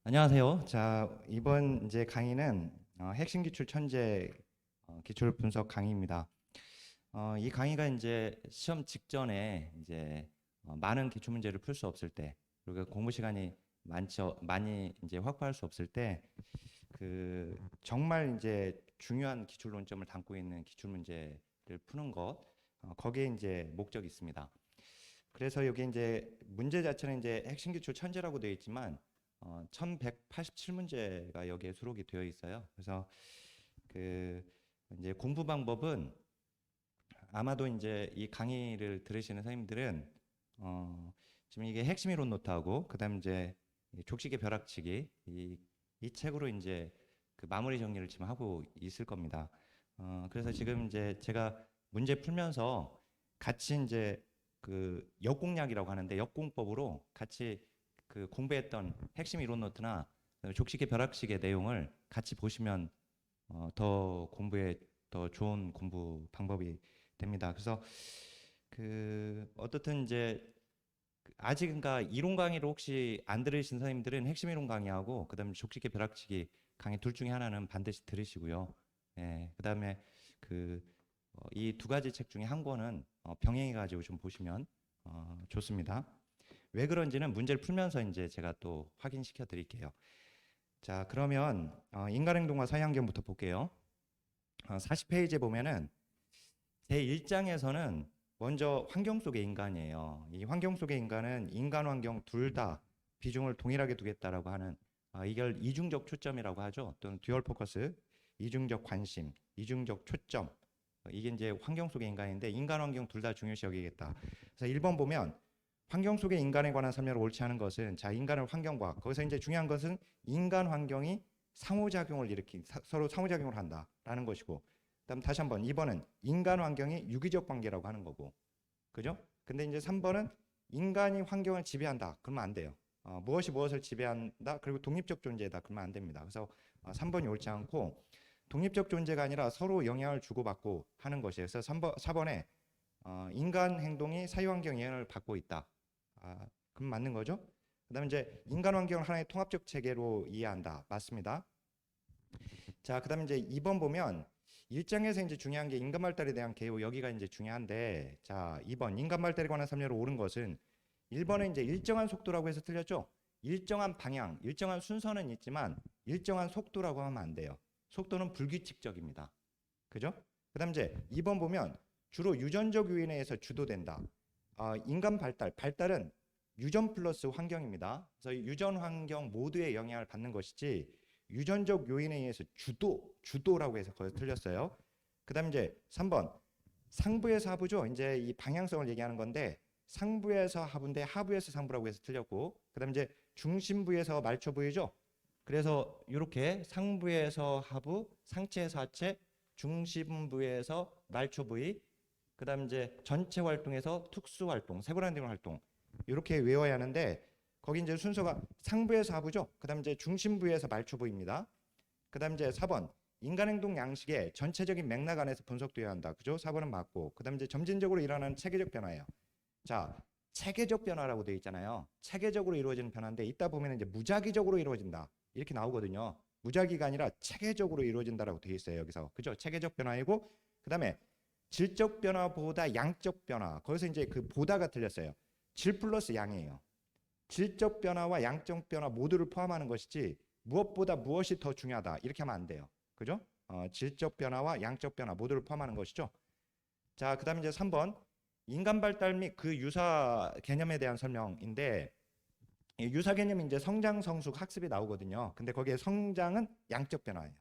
안녕하세요. 자, 이번 이제 강의는 핵심 기출 천재 기출 분석 강의입니다. 이 강의가 이제 시험 직전에 이제 많은 기출 문제를 풀 수 없을 때, 그리고 공부 시간이 많이 이제 확보할 수 없을 때, 그 정말 이제 중요한 기출 논점을 담고 있는 기출 문제를 푸는 것, 거기에 이제 목적이 있습니다. 그래서 여기 이제 문제 자체는 이제 핵심 기출 천재라고 되어 있지만 1187문제가 여기에 수록이 되어 있어요. 그래서 그 이제 공부 방법은 아마도 이제 이 강의를 들으시는 선생님들은 지금 이게 핵심 이론 노트하고 그다음 이제 족식의 벼락치기 이 책으로 이제 그 마무리 정리를 지금 하고 있을 겁니다. 그래서 지금 이제 제가 문제 풀면서 같이 이제 그 역공략이라고 하는데 역공법으로 같이 그 공부했던 핵심 이론 노트나 족식의 벼락식의 내용을 같이 보시면 더 공부에 더 좋은 공부 방법이 됩니다. 그래서 그 어떻든 이제 아직 그러니까 이론 강의를 혹시 안 들으신 선생님들은 핵심 이론 강의하고 그다음에 족식의 벼락치기 강의 둘 중에 하나는 반드시 들으시고요. 예, 그다음에 그 이 두 가지 책 중에 한 권은 병행해 가지고 좀 보시면 좋습니다. 왜 그런지는 문제를 풀면서 이제 제가 또 확인시켜 드릴게요. 자, 그러면 인간행동과 사회환경부터 볼게요. 40페이지에 보면은 제1장에서는 먼저 환경 속의 인간이에요. 이 환경 속의 인간은 인간 환경 둘 다 비중을 동일하게 두겠다라고 하는 이걸 이중적 초점이라고 하죠. 또는 듀얼 포커스, 이중적 관심, 이중적 초점. 이게 이제 환경 속의 인간인데 인간 환경 둘 다 중요시 여기겠다. 그래서 1번 보면 환경 속의 인간에 관한 설명을 옳지 않은 것은 자 인간은 환경과 거기서 이제 중요한 것은 인간 환경이 상호작용을 서로 상호작용을 한다라는 것이고 그다음 다시 한번 2번은 인간 환경이 유기적 관계라고 하는 거고 그죠? 근데 이제 3번은 인간이 환경을 지배한다 그러면 안 돼요. 무엇이 무엇을 지배한다 그리고 독립적 존재다 그러면 안 됩니다. 그래서 3번이 옳지 않고 독립적 존재가 아니라 서로 영향을 주고받고 하는 것이에요. 그래서 4번에 인간 행동이 사회환경 영향을 받고 있다. 그럼 맞는 거죠? 그다음에 이제 인간 환경을 하나의 통합적 체계로 이해한다. 맞습니다. 자, 그다음에 이제 2번 보면 1장에서 이제 중요한 게 인간 발달에 대한 개요. 여기가 이제 중요한데 자, 2번 인간 발달에 관한 설명을 옳은 것은 1번은 이제 일정한 속도라고 해서 틀렸죠? 일정한 방향, 일정한 순서는 있지만 일정한 속도라고 하면 안 돼요. 속도는 불규칙적입니다. 그죠? 그다음 이제 2번 보면 주로 유전적 요인에 의해서 주도된다. 인간 발달은 유전 플러스 환경입니다. 그래서 유전 환경 모두의 영향을 받는 것이지 유전적 요인에 의해서 주도라고 해서 거기서 틀렸어요. 그다음 이제 3번 상부에서 하부죠. 이제 이 방향성을 얘기하는 건데 상부에서 하부인데 하부에서 상부라고 해서 틀렸고 그다음 이제 중심부에서 말초부이죠. 그래서 이렇게 상부에서 하부, 상체에서 하체, 중심부에서 말초부위, 그다음 이제 전체 활동에서 특수 활동, 세분화된 활동 이렇게 외워야 하는데 거기 이제 순서가 상부에서 하부죠. 그다음 이제 중심부에서 말초부입니다. 그다음 이제 4번 인간 행동 양식의 전체적인 맥락 안에서 분석되어야 한다. 그죠? 4번은 맞고 그다음 이제 점진적으로 일어나는 체계적 변화예요. 자, 체계적 변화라고 되어 있잖아요. 체계적으로 이루어지는 변화인데 이따 보면 이제 무작위적으로 이루어진다. 이렇게 나오거든요. 무작위가 아니라 체계적으로 이루어진다라고 되어 있어요. 여기서. 그죠? 체계적 변화이고 그다음에 질적 변화보다 양적 변화. 거기서 이제 그 보다가 틀렸어요. 질 플러스 양이에요. 질적 변화와 양적 변화 모두를 포함하는 것이지 무엇보다 무엇이 더 중요하다. 이렇게 하면 안 돼요. 그죠? 질적 변화와 양적 변화 모두를 포함하는 것이죠. 자, 그다음에 이제 3번 인간 발달 및 그 유사 개념에 대한 설명인데 유사 개념이 이제 성장, 성숙, 학습이 나오거든요. 근데 거기에 성장은 양적 변화예요.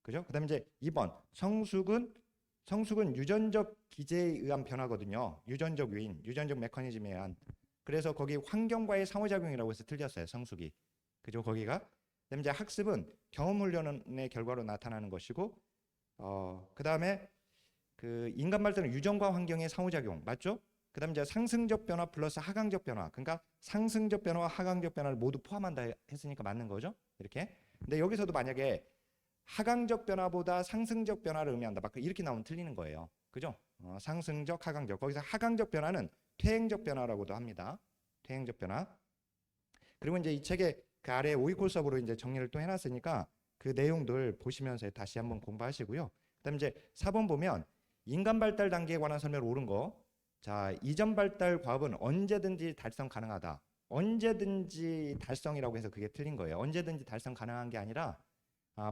그죠? 그다음에 이제 2번 성숙은 유전적 기제에 의한 변화거든요. 유전적 요인, 유전적 메커니즘에 의한. 그래서 거기 환경과의 상호작용이라고 해서 틀렸어요. 성숙이. 그죠? 거기가. 그다음에 이제 학습은 경험 훈련의 결과로 나타나는 것이고 그다음에 그 인간 발달은 유전과 환경의 상호작용. 맞죠? 그다음에 이제 상승적 변화 플러스 하강적 변화. 그러니까 상승적 변화와 하강적 변화를 모두 포함한다 했으니까 맞는 거죠. 이렇게. 근데 여기서도 만약에 하강적 변화보다 상승적 변화를 의미한다. 막 이렇게 나오면 틀리는 거예요. 그죠? 상승적, 하강적. 거기서 하강적 변화는 퇴행적 변화라고도 합니다. 퇴행적 변화. 그리고 이제 이 책에 그 아래 5위 수업으로 이제 정리를 또 해놨으니까 그 내용들 보시면서 다시 한번 공부하시고요. 그다음 이제 4번 보면 인간 발달 단계에 관한 설명을 옳은 거. 자, 이전 발달 과업은 언제든지 달성 가능하다. 언제든지 달성이라고 해서 그게 틀린 거예요. 언제든지 달성 가능한 게 아니라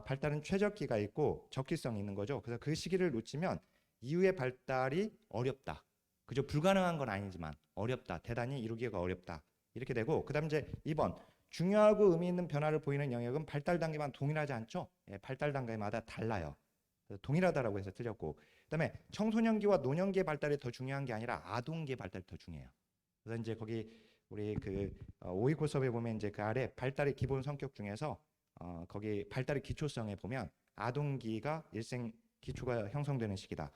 발달은 최적기가 있고 적기성이 있는 거죠. 그래서 그 시기를 놓치면 이후의 발달이 어렵다. 그죠? 불가능한 건 아니지만 어렵다. 대단히 이루기가 어렵다. 이렇게 되고 그다음 이제 2번 중요하고 의미 있는 변화를 보이는 영역은 발달 단계만 동일하지 않죠? 예, 발달 단계마다 달라요. 동일하다라고 해서 틀렸고 그다음에 청소년기와 노년기의 발달이 더 중요한 게 아니라 아동기의 발달이 더 중요해요. 그래서 이제 거기 우리 그 5위 코스업에 보면 이제 그 아래 발달의 기본 성격 중에서 거기 발달의 기초성에 보면 아동기가 일생 기초가 형성되는 시기다.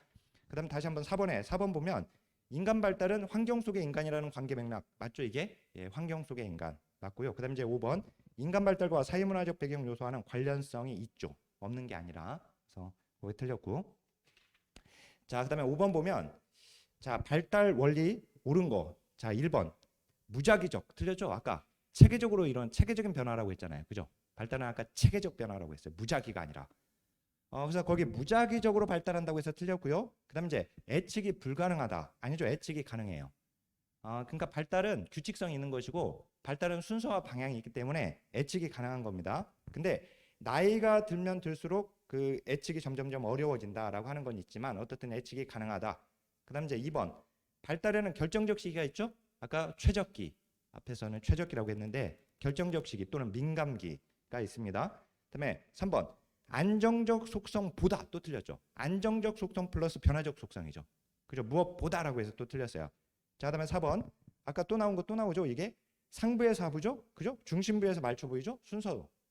그다음 다시 한번 4번 보면 인간 발달은 환경 속의 인간이라는 관계 맥락 맞죠 이게? 예, 환경 속의 인간 맞고요. 그다음 이제 5번 인간 발달과 사회문화적 배경 요소와는 관련성이 있죠. 없는 게 아니라 그래서 거기 틀렸고. 자, 그다음에 5번 보면 자, 발달 원리 옳은 거. 자, 1번 무작위적 틀렸죠? 아까 체계적으로 이런 체계적인 변화라고 했잖아요. 그죠? 발달은 아까 체계적 변화라고 했어요. 무작위가 아니라. 그래서 거기 무작위적으로 발달한다고 해서 틀렸고요. 그다음 이제 예측이 불가능하다. 아니죠. 예측이 가능해요. 그러니까 발달은 규칙성이 있는 것이고 발달은 순서와 방향이 있기 때문에 예측이 가능한 겁니다. 근데 나이가 들면 들수록 그 예측이 점점점 어려워진다라고 하는 건 있지만 어떻든 예측이 가능하다. 그다음 이제 2번 발달에는 결정적 시기가 있죠. 아까 최적기 앞에서는 최적기라고 했는데 결정적 시기 또는 민감기가 있습니다. 그다음에 3번 안정적 속성보다 또 틀렸죠. 안정적 속성 플러스 변화적 속성이죠. 그죠? 무엇보다라고 해서 또 틀렸어요. 자, 그다음에 4번 아까 또 나온 거 또 나오죠. 이게 상부에서 하부죠. 그죠? 중심부에서 말초 보이죠?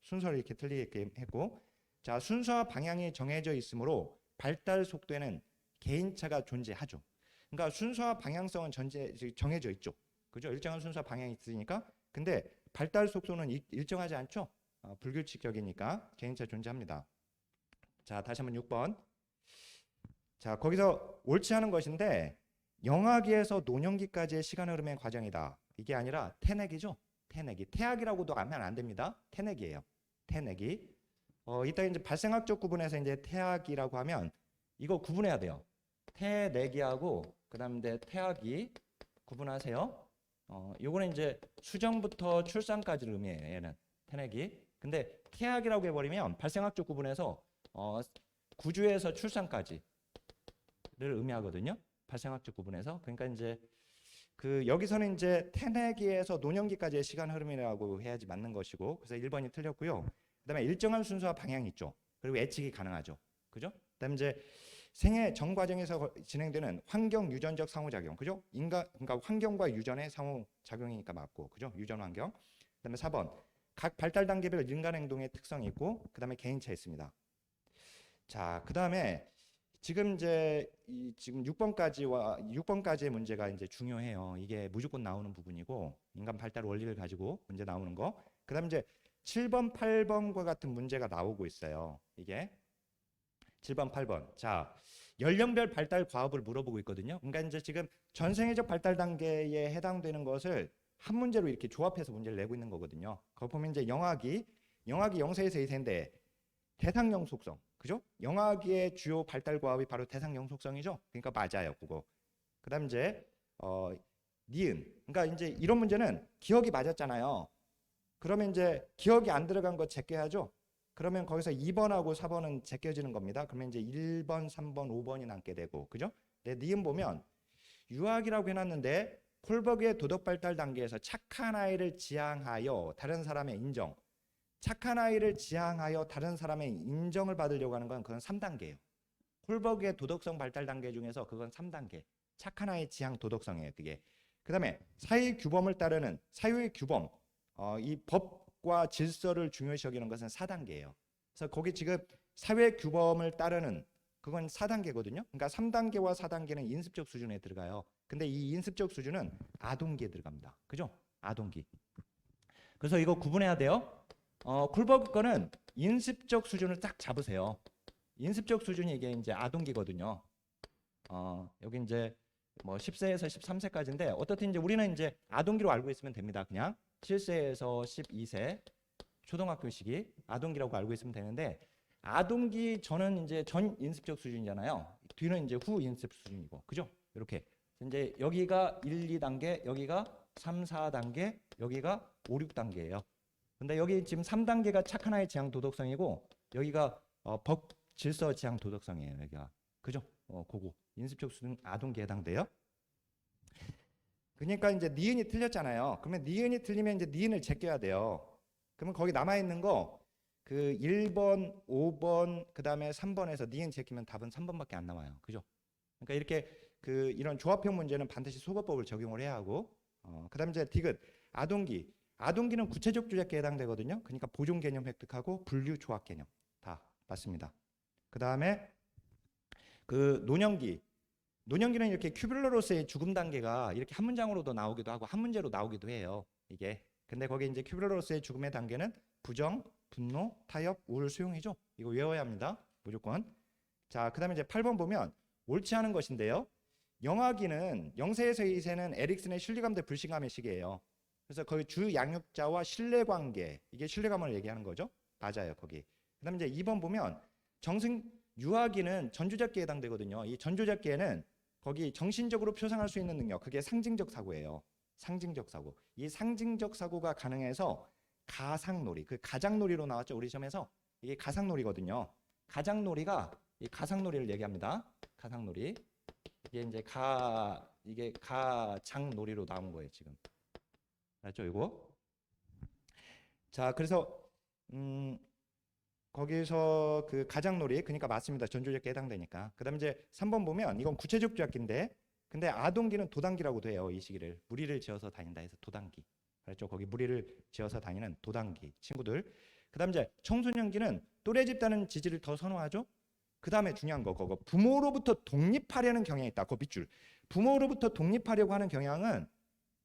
순서를 이렇게 틀리게 했고 자, 순서와 방향이 정해져 있으므로 발달 속도에는 개인차가 존재하죠. 그러니까 순서와 방향성은 정해져 있죠. 그죠? 일정한 순서와 방향이 있으니까. 근데 발달 속도는 일정하지 않죠. 불규칙적이니까 개인차 존재합니다. 자, 다시 한번 6번. 자, 거기서 옳지 않은 것인데 영아기에서 노년기까지의 시간 흐름의 과정이다. 이게 아니라 태내기죠. 태내기. 태학이라고도 하면 안 됩니다. 태내기예요. 태내기. 이따 이제 발생학적 구분에서 이제 태학이라고 하면 이거 구분해야 돼요. 태내기하고 그다음에 태학이 구분하세요. 요거는 이제 수정부터 출산까지를 의미해요. 얘는 태내기. 근데 태학이라고 해버리면 발생학적 구분에서 구주에서 출산까지를 의미하거든요. 발생학적 구분에서. 그러니까 이제 그 여기서는 이제 태내기에서 노년기까지의 시간 흐름이라고 해야지 맞는 것이고 그래서 1번이 틀렸고요. 그다음에 일정한 순서와 방향이 있죠. 그리고 예측이 가능하죠. 그죠? 그다음에 이제 생애 전 과정에서 진행되는 환경 유전적 상호작용. 그죠? 그러니까 환경과 유전의 상호작용이니까 맞고. 그죠? 유전 환경. 그다음에 4번. 각 발달 단계별 인간 행동의 특성이 있고 그다음에 개인차 있습니다. 자, 그다음에 지금 이제 지금 6번까지의 문제가 이제 중요해요. 이게 무조건 나오는 부분이고 인간 발달 원리를 가지고 문제 나오는 거. 그다음에 이제 7번, 8번과 같은 문제가 나오고 있어요. 이게 7번, 8번. 자, 연령별 발달 과업을 물어보고 있거든요. 그러니까 이제 지금 전생애적 발달 단계에 해당되는 것을 한 문제로 이렇게 조합해서 문제를 내고 있는 거거든요. 거기 보면 이제 영아기 0세에서 2세인데 대상형 속성. 그죠? 영아기의 주요 발달 과업이 바로 대상형 속성이죠. 그러니까 맞아요, 그거. 그다음 이제 니은. 그러니까 이제 이런 문제는 기억이 맞았잖아요. 그러면 이제 기억이 안 들어간 거 제껴야죠. 그러면 거기서 2번하고 4번은 제껴지는 겁니다. 그러면 이제 1번, 3번, 5번이 남게 되고, 그죠? 네, 니은 보면 유학이라고 해놨는데 콜버그의 도덕 발달 단계에서 착한 아이를 지향하여 다른 사람의 인정. 착한 아이를 지향하여 다른 사람의 인정을 받으려고 하는 건 그건 3단계예요. 콜버그의 도덕성 발달 단계 중에서 그건 3단계. 착한 아이 지향 도덕성이에요, 그게. 그다음에 사회 규범을 따르는 사회의 규범. 이 법과 질서를 중요시 여기는 것은 4단계예요. 그래서 거기 지금 사회 규범을 따르는 그건 4단계거든요. 그러니까 3단계와 4단계는 인습적 수준에 들어가요. 근데 이 인습적 수준은 아동기에 들어갑니다. 그죠? 아동기. 그래서 이거 구분해야 돼요. 콜버그 거는 인습적 수준을 딱 잡으세요. 인습적 수준이 이게 이제 아동기거든요. 여기 이제 뭐 10세에서 13세까지인데 어떻든 이제 우리는 이제 아동기로 알고 있으면 됩니다. 그냥 7세에서 12세 초등학교 시기 아동기라고 알고 있으면 되는데 아동기 저는 이제 전 인습적 수준이잖아요. 뒤는 이제 후 인습 수준이고, 그죠? 이렇게 이제 여기가 1, 2단계, 여기가 3, 4단계, 여기가 5, 6단계예요. 근데 여기 지금 3단계가 착한 아이 지향 도덕성이고 여기가 법 질서 지향 도덕성이에요. 여기가 그죠? 그거 인습적 수준 아동기에 해당돼요. 그러니까 이제 니은이 틀렸잖아요. 그러면 니은이 틀리면 이제 니은을 제껴야 돼요. 그러면 거기 남아 있는 거 그 1번, 5번, 그다음에 3번에서 니은 제끼면 답은 3번밖에 안 나와요. 그죠? 그러니까 이렇게 그 이런 조합형 문제는 반드시 소거법을 적용을 해야 하고 그다음에 이제 디귿 아동기. 아동기는 구체적 주제에 해당되거든요. 그러니까 보존 개념 획득하고 분류 조합 개념 다 맞습니다. 그다음에 그 노년기. 노년기는 이렇게 큐뷸러로서의 죽음 단계가 이렇게 한 문장으로도 나오기도 하고 한 문제로 나오기도 해요. 이게. 근데 거기 이제 큐뷸러로서의 죽음의 단계는 부정, 분노, 타협, 우울, 수용이죠. 이거 외워야 합니다. 무조건. 자, 그다음에 이제 8번 보면 옳지 않은 것인데요. 영아기는 0세에서 2세는 에릭슨의 신뢰감 대 불신감의 시기예요. 그래서 거기 주 양육자와 신뢰관계 이게 신뢰감을 얘기하는 거죠. 맞아요. 거기. 그다음에 이제 2번 보면 정승 유아기는 전조작기에 해당되거든요. 이 전조작기에는 거기 정신적으로 표상할 수 있는 능력 그게 상징적 사고예요. 상징적 사고. 이 상징적 사고가 가능해서 가상놀이 그 가장놀이로 나왔죠. 우리 시험에서 이게 가상놀이거든요. 가장놀이가 이 가상놀이를 얘기합니다. 가상놀이 이게 이제 이게 가장놀이로 나온 거예요. 지금 알았죠? 이거. 자, 그래서 거기서 그 가장놀이 그러니까 맞습니다. 전조작기에 해당되니까. 그다음에 이제 3번 보면 이건 구체적 주작기인데 근데 아동기는 도단기라고도 해요. 이 시기를 무리를 지어서 다닌다 해서 도단기. 그렇죠? 거기 무리를 지어서 다니는 도단기 친구들. 그다음에 이제 청소년기는 또래 집단은 지지를 더 선호하죠. 그다음에 중요한 거 그거 부모로부터 독립하려는 경향이 있다. 그 밑줄. 부모로부터 독립하려고 하는 경향은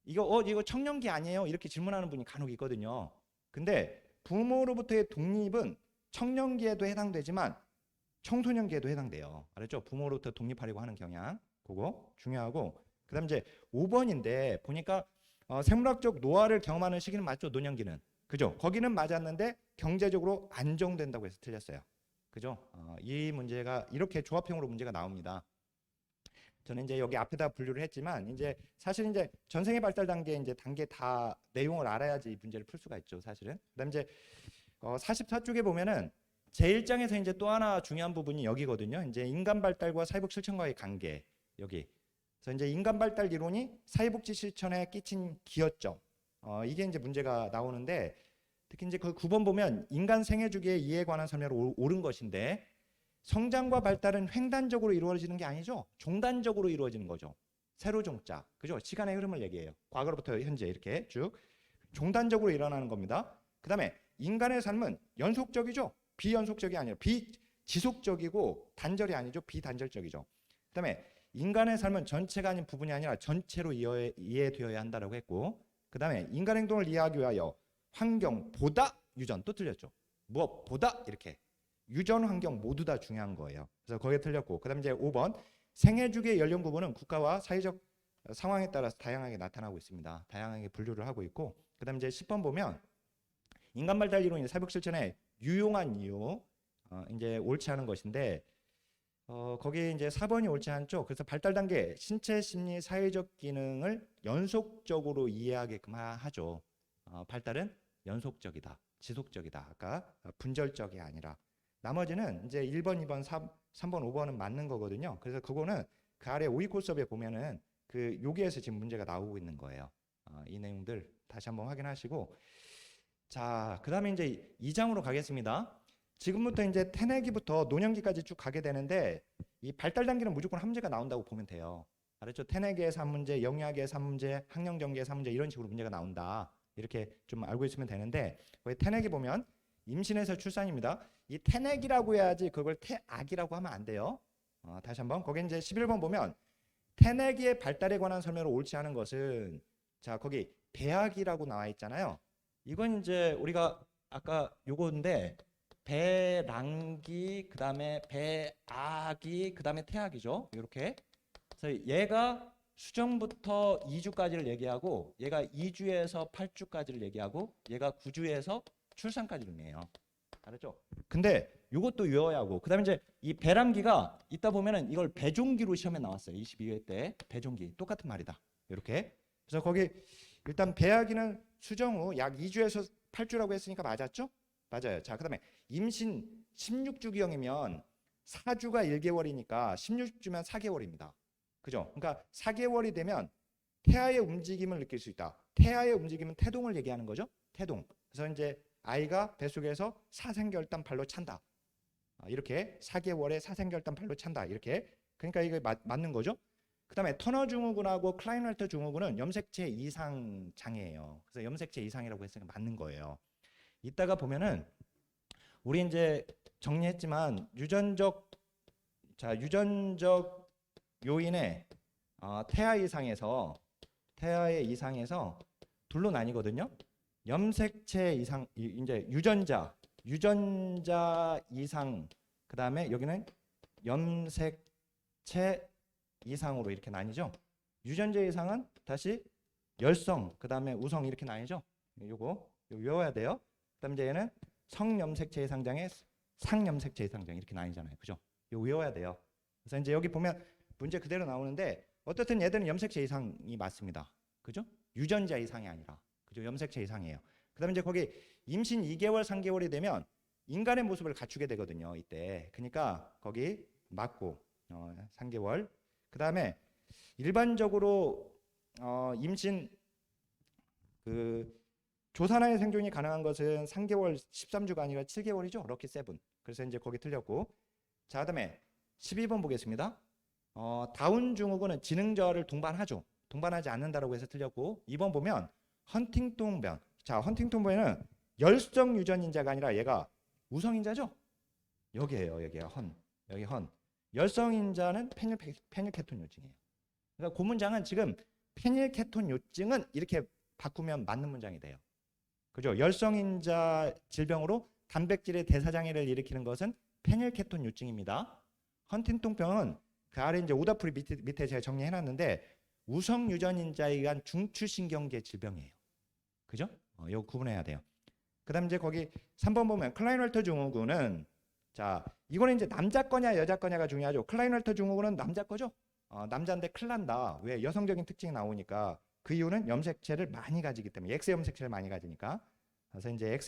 이거 청년기 아니에요? 이렇게 질문하는 분이 간혹 있거든요. 근데 부모로부터의 독립은 청년기에도 해당되지만 청소년기에도 해당돼요. 알았죠? 부모로부터 독립하려고 하는 경향. 그거 중요하고 그다음 이제 5번인데 보니까 생물학적 노화를 경험하는 시기는 맞죠? 노년기는. 그죠? 거기는 맞았는데 경제적으로 안정된다고 해서 틀렸어요. 그죠? 이 문제가 이렇게 조합형으로 문제가 나옵니다. 저는 이제 여기 앞에다 분류를 했지만 이제 사실 이제 전생의 발달 단계 이제 단계 다 내용을 알아야지 이 문제를 풀 수가 있죠. 사실은. 그다음 이제 44쪽에 보면은 제1장에서 이제 또 하나 중요한 부분이 여기거든요. 이제 인간 발달과 사회복 실천과의 관계 여기. 그래서 이제 인간 발달 이론이 사회복지 실천에 끼친 기여점. 이게 이제 문제가 나오는데 특히 이제 그 9번 보면 인간 생애 주기의 이해에 관한 설명을 옳은 것인데 성장과 발달은 횡단적으로 이루어지는 게 아니죠. 종단적으로 이루어지는 거죠. 세로 종자. 그죠? 시간의 흐름을 얘기해요. 과거로부터 현재 이렇게 쭉 종단적으로 일어나는 겁니다. 그다음에 인간의 삶은 연속적이죠. 비연속적이 아니라 비지속적이고 단절이 아니죠. 비단절적이죠. 그다음에 인간의 삶은 전체가 아닌 부분이 아니라 전체로 이해되어야 한다라고 했고 그다음에 인간 행동을 이해하기 위하여 환경보다 유전 또 틀렸죠. 무엇보다 이렇게 유전 환경 모두 다 중요한 거예요. 그래서 거기에 틀렸고 그다음에 이제 5번 생애 주기의 연령 구분은 국가와 사회적 상황에 따라서 다양하게 나타나고 있습니다. 다양하게 분류를 하고 있고 그다음에 이제 10번 보면 인간 발달 이론이 사회복 실천에 유용한 이유 이제 옳지 않은 것인데 거기 이제 4번이 옳지 않죠. 그래서 발달 단계 신체 심리 사회적 기능을 연속적으로 이해하게끔 하죠. 발달은 연속적이다. 지속적이다. 아까 분절적이 아니라 나머지는 이제 1번, 2번, 3번, 5번은 맞는 거거든요. 그래서 그거는 그 아래 오이코 수업에 보면은 그 여기에서 지금 문제가 나오고 있는 거예요. 이 내용들 다시 한번 확인하시고 자, 그다음에 이제 2장으로 가겠습니다. 지금부터 이제 태내기부터 노년기까지 쭉 가게 되는데 이 발달 단계는 무조건 한 문제가 나온다고 보면 돼요. 알았죠? 태내기에서 한 문제, 영유아기에서 한 문제, 학령정기에서 한 문제 이런 식으로 문제가 나온다. 이렇게 좀 알고 있으면 되는데 거기 태내기 보면 임신에서 출산입니다. 이 태내기라고 해야지 그걸 태악이라고 하면 안 돼요. 다시 한번 거기 이제 11번 보면 태내기의 발달에 관한 설명을 옳지 않은 것은 자 거기 배악이라고 나와 있잖아요. 이건 이제 우리가 아까 요거인데 배랑기 그다음에 배악이 그다음에 태악이죠. 이렇게. 그래서 얘가 수정부터 2주까지를 얘기하고 얘가 2주에서 8주까지를 얘기하고 얘가 9주에서 출산까지 의미해요. 알았죠? 근데 이것도 외워야 하고 그다음에 이제 이 배람기가 있다 보면은 이걸 배종기로 시험에 나왔어요. 22회 때 배종기 똑같은 말이다. 이렇게. 그래서 거기 일단 배아기는 수정 후 약 2주에서 8주라고 했으니까 맞았죠? 맞아요. 자, 그다음에 임신 16주기형이면 4주가 1개월이니까 16주면 4개월입니다. 그죠? 그러니까 4개월이 되면 태아의 움직임을 느낄 수 있다. 태아의 움직임은 태동을 얘기하는 거죠. 태동. 그래서 이제 아이가 뱃속에서 사생결단 발로 찬다. 이렇게 4개월에 사생결단 발로 찬다. 이렇게. 그러니까 이게 맞는 거죠. 그다음에 터너 증후군하고 클라이널터 증후군은 염색체 이상 장애예요. 그래서 염색체 이상이라고 했으니까 맞는 거예요. 이따가 보면은 우리 이제 정리했지만 유전적 요인의 태아의 이상에서 둘로 나뉘거든요. 염색체 이상 이제 유전자 이상 그다음에 여기는 염색체 이상으로 이렇게 나뉘죠. 유전자 이상은 다시 열성 그다음에 우성 이렇게 나뉘죠. 요거 외워야 돼요. 그다음에 이제 얘는 성염색체 이상장애 상염색체 이상장 이렇게 나뉘잖아요. 그죠? 이거 외워야 돼요. 그래서 이제 여기 보면 문제 그대로 나오는데 어떻든 얘들은 염색체 이상이 맞습니다. 그죠? 유전자 이상이 아니라 그죠? 염색체 이상이에요. 그다음에 이제 거기 임신 2개월 3개월이 되면 인간의 모습을 갖추게 되거든요. 이때. 그러니까 거기 맞고 3개월. 그다음에 일반적으로 임신 조산아의 생존이 가능한 것은 3개월 13주가 아니라 7개월이죠. 럭키 세븐. 그래서 이제 거기 틀렸고. 자, 그다음에 12번 보겠습니다. 다운 증후군은 지능 저하를 동반하죠. 동반하지 않는다라고 해서 틀렸고. 2번 보면 헌팅턴병. 자, 헌팅턴병은 열성 유전인자가 아니라 얘가 우성인자죠. 여기에요. 여기가 여기 헌. 열성인자는 페닐케톤 요증이에요. 그러니까 그 문장은 지금 페닐케톤 요증은 이렇게 바꾸면 맞는 문장이 돼요. 그죠? 열성인자 질병으로 단백질의 대사장애를 일으키는 것은 페닐케톤 요증입니다. 헌팅턴병은 그 아래 이제 오다풀이 밑에 제가 정리해놨는데 우성 유전인자에 의한 중추신경계 질병이에요. 그죠? 이거 구분해야 돼요. 그다음 이제 거기 3번 보면 클라이널터 증후군은 자 이거는 이제 남자 거냐 여자 거냐가 중요하죠. 클라이널터 증후군은 남자 거죠. 남자인데 큰일 난다. 왜? 여성적인 특징이 나오니까 그 이유는 염색체를 많이 가지기 때문에 X 염색체를 많이 가지니까. 그래서 이제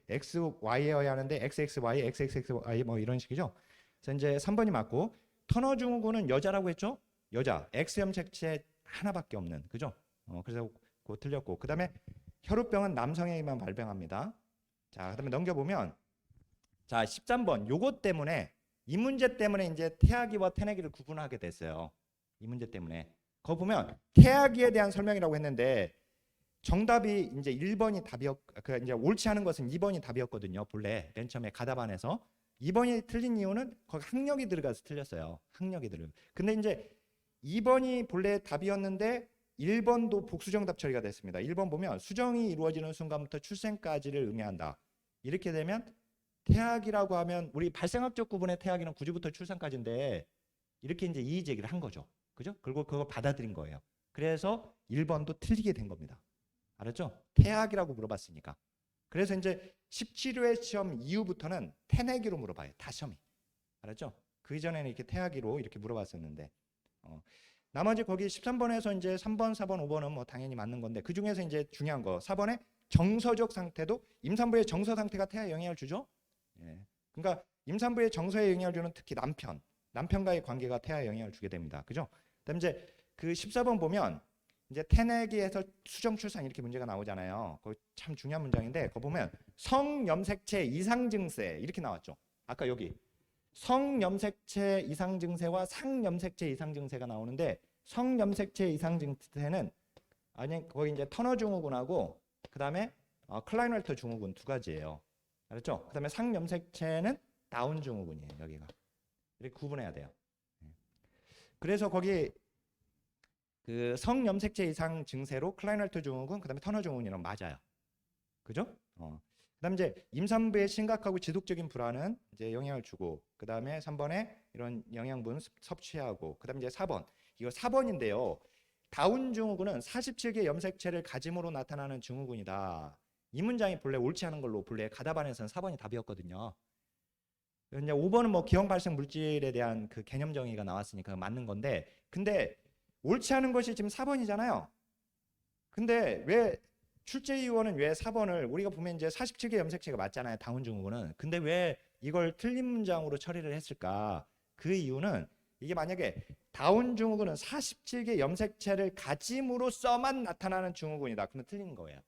XY여야 하는데 XXY, XXY 뭐 이런 식이죠. 그래서 이제 3번이 맞고 터너 증후군은 여자라고 했죠. 여자 X 염색체 하나밖에 없는 그죠. 그래서 그거 틀렸고 그다음에 혈우병은 남성에게만 발병합니다. 자, 그다음에 넘겨보면 자 13번 요것 때문에 이 문제 때문에 이제 태아기와 태내기를 구분하게 됐어요. 이 문제 때문에 거기 보면 태아기에 대한 설명이라고 했는데 정답이 이제 1번이 이제 옳지 않은 것은 2번이 답이었거든요. 본래 맨 처음에 가다반에서 2번이 틀린 이유는 거기 학력이 들어가서 틀렸어요. 학력이 들어. 근데 이제 2번이 본래 답이었는데 1번도 복수정답 처리가 됐습니다. 1번 보면 수정이 이루어지는 순간부터 출생까지를 의미한다. 이렇게 되면 태아기라고 하면 우리 발생학적 구분의 태아기는 구주부터 출산까지인데 이렇게 이제 이의 제기를 한 거죠. 그죠? 그리고 그거 받아들인 거예요. 그래서 1번도 틀리게 된 겁니다. 알았죠? 태아기라고 물어봤으니까. 그래서 이제 17회 시험 이후부터는 태내기로 물어봐요. 다 시험이. 알았죠? 그 이전에는 이렇게 태아기로 이렇게 물어봤었는데 나머지 거기 13번에서 이제 3번, 4번, 5번은 뭐 당연히 맞는 건데 그 중에서 이제 중요한 거 4번에 정서적 상태도 임산부의 정서 상태가 태아에 영향을 주죠. 예. 그러니까 임산부의 정서에 영향을 주는 특히 남편과의 관계가 태아에 영향을 주게 됩니다. 그죠? 그다음 이제 그 14번 보면 이제 태내기에서 수정 출산 이렇게 문제가 나오잖아요. 그거 참 중요한 문장인데 그거 보면 성염색체 이상 증세 이렇게 나왔죠. 아까 여기 성염색체 이상 증세와 상염색체 이상 증세가 나오는데 성염색체 이상 증세는 아니 거기 이제 터너 증후군하고 그다음에 클라이널터 증후군 두 가지예요. 알았죠? 그다음에 상염색체는 다운 증후군이에요. 여기가 이렇게 구분해야 돼요. 그래서 거기 그 성염색체 이상 증세로 클라이널터 증후군 그다음에 터너 증후군이랑 맞아요. 그죠? 그다음 이제 임산부의 심각하고 지속적인 불안은 이제 영향을 주고 그다음에 3번에 이런 영양분 섭취하고 그다음에 이제 4번 이거 4번인데요. 다운 증후군은 47개 염색체를 가짐으로 나타나는 증후군이다. 이 문장이 본래 옳지 않은 걸로 본래 가다반에서는 4번이 답이었거든요. 이제 5번은 뭐 기형 발생 물질에 대한 그 개념 정의가 나왔으니까 맞는 건데, 근데 옳지 않은 것이 지금 4번이잖아요. 근데 왜 출제위원은 왜 4번을 우리가 보면 이제 47개 염색체가 맞잖아요. 다운증후군은. 근데 왜 이걸 틀린 문장으로 처리를 했을까? 그 이유는 이게 만약에 다운증후군은 47개 염색체를 가짐으로써만 나타나는 증후군이다. 그러면 틀린 거예요.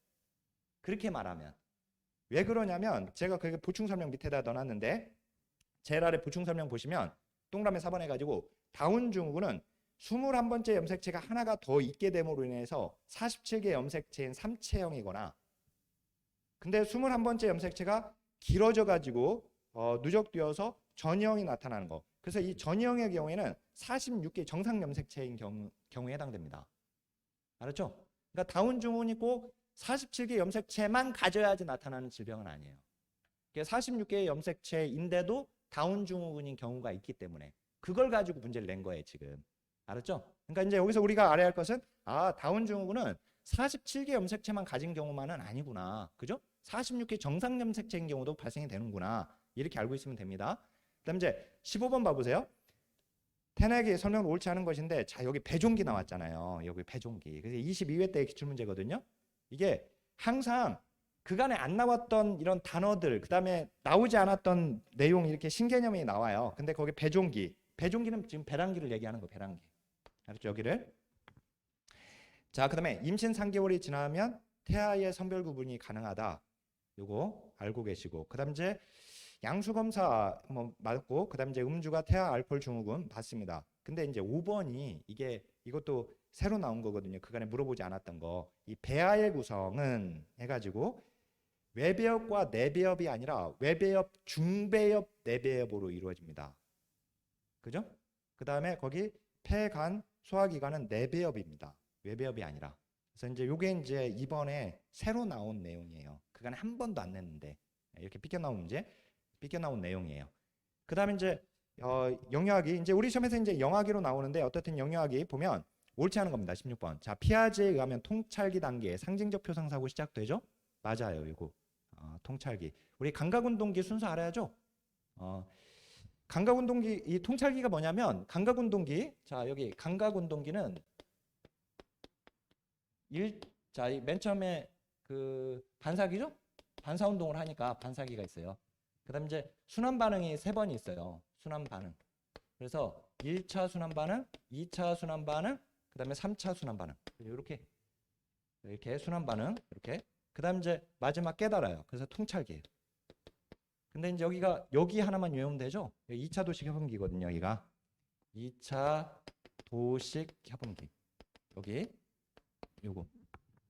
그렇게 말하면. 왜 그러냐면 제가 그게 보충 설명 밑에다 넣어놨는데 제일 아래 보충 설명 보시면 동그라미 4번 해가지고 다운증후군은 21번째 염색체가 하나가 더 있게 됨으로 인해서 47개 염색체인 3체형이거나 근데 21번째 염색체가 길어져 가지고 누적되어서 전이형이 나타나는 거. 그래서 이 전이형의 경우에는 46개 정상 염색체인 경우에 해당됩니다. 알았죠? 그러니까 다운증후군이 꼭 47개 염색체만 가져야지 나타나는 질병은 아니에요. 46개의 염색체인데도 다운증후군인 경우가 있기 때문에 그걸 가지고 문제를 낸 거예요 지금. 알았죠? 그러니까 이제 여기서 우리가 알아야 할 것은 다운증후군은 47개 염색체만 가진 경우만은 아니구나. 그죠? 46개 정상 염색체인 경우도 발생이 되는구나. 이렇게 알고 있으면 됩니다. 그다음 이제 15번 봐보세요. 태나에게 설명을 옳지 않은 것인데 자 여기 배종기 나왔잖아요. 여기 배종기. 그래서 22회 때의 기출문제거든요. 이게 항상 그간에 안 나왔던 이런 단어들 그다음에 나오지 않았던 내용 이렇게 신개념이 나와요. 근데 거기 배종기. 배종기는 지금 배란기를 얘기하는 거 배란기. 알았죠? 여기를. 자, 그다음에 임신 3개월이 지나면 태아의 성별 구분이 가능하다. 요거 알고 계시고. 그다음 이제 양수 검사 뭐 맞고 그다음 이제 음주가 태아 알코올 증후군 맞습니다. 근데 이제 5번이 이것도 새로 나온 거거든요. 그간에 물어보지 않았던 거. 이 배아의 구성은 해가지고 외배엽과 내배엽이 아니라 외배엽, 중배엽, 내배엽으로 이루어집니다. 그죠? 그 다음에 거기 폐, 간, 소화기관은 내배엽입니다. 외배엽이 아니라. 그래서 이제 요게 이제 이번에 새로 나온 내용이에요. 그간에 한 번도 안 냈는데 이렇게 삐껴나온 문제, 삐껴나온 내용이에요. 그 다음에 이제 영유아기 이제 우리 시험에서 이제 영아기로 나오는데 어떻든 영유아기 보면 옳지 않은 겁니다. 16번. 자, 피아제에 의하면 통찰기 단계에 상징적 표상 사고 시작되죠? 맞아요, 이거. 통찰기. 우리 감각운동기 순서 알아야죠? 감각운동기 이 통찰기가 뭐냐면 감각운동기. 자, 여기 감각운동기는 맨 처음에 그 반사기죠? 반사운동을 하니까 반사기가 있어요. 그다음 이제 순환 반응이 3번이 있어요. 순환 반응. 그래서 1차 순환 반응, 2차 순환 반응, 그다음에 3차 순환 반응. 이렇게 순환 반응 이렇게. 그다음 이제 마지막 깨달아요. 그래서 통찰기예요. 근데 이제 여기 하나만 외우면 되죠? 2차 도식 협응기거든요. 여기가 2차 도식 협응기. 여기 요거.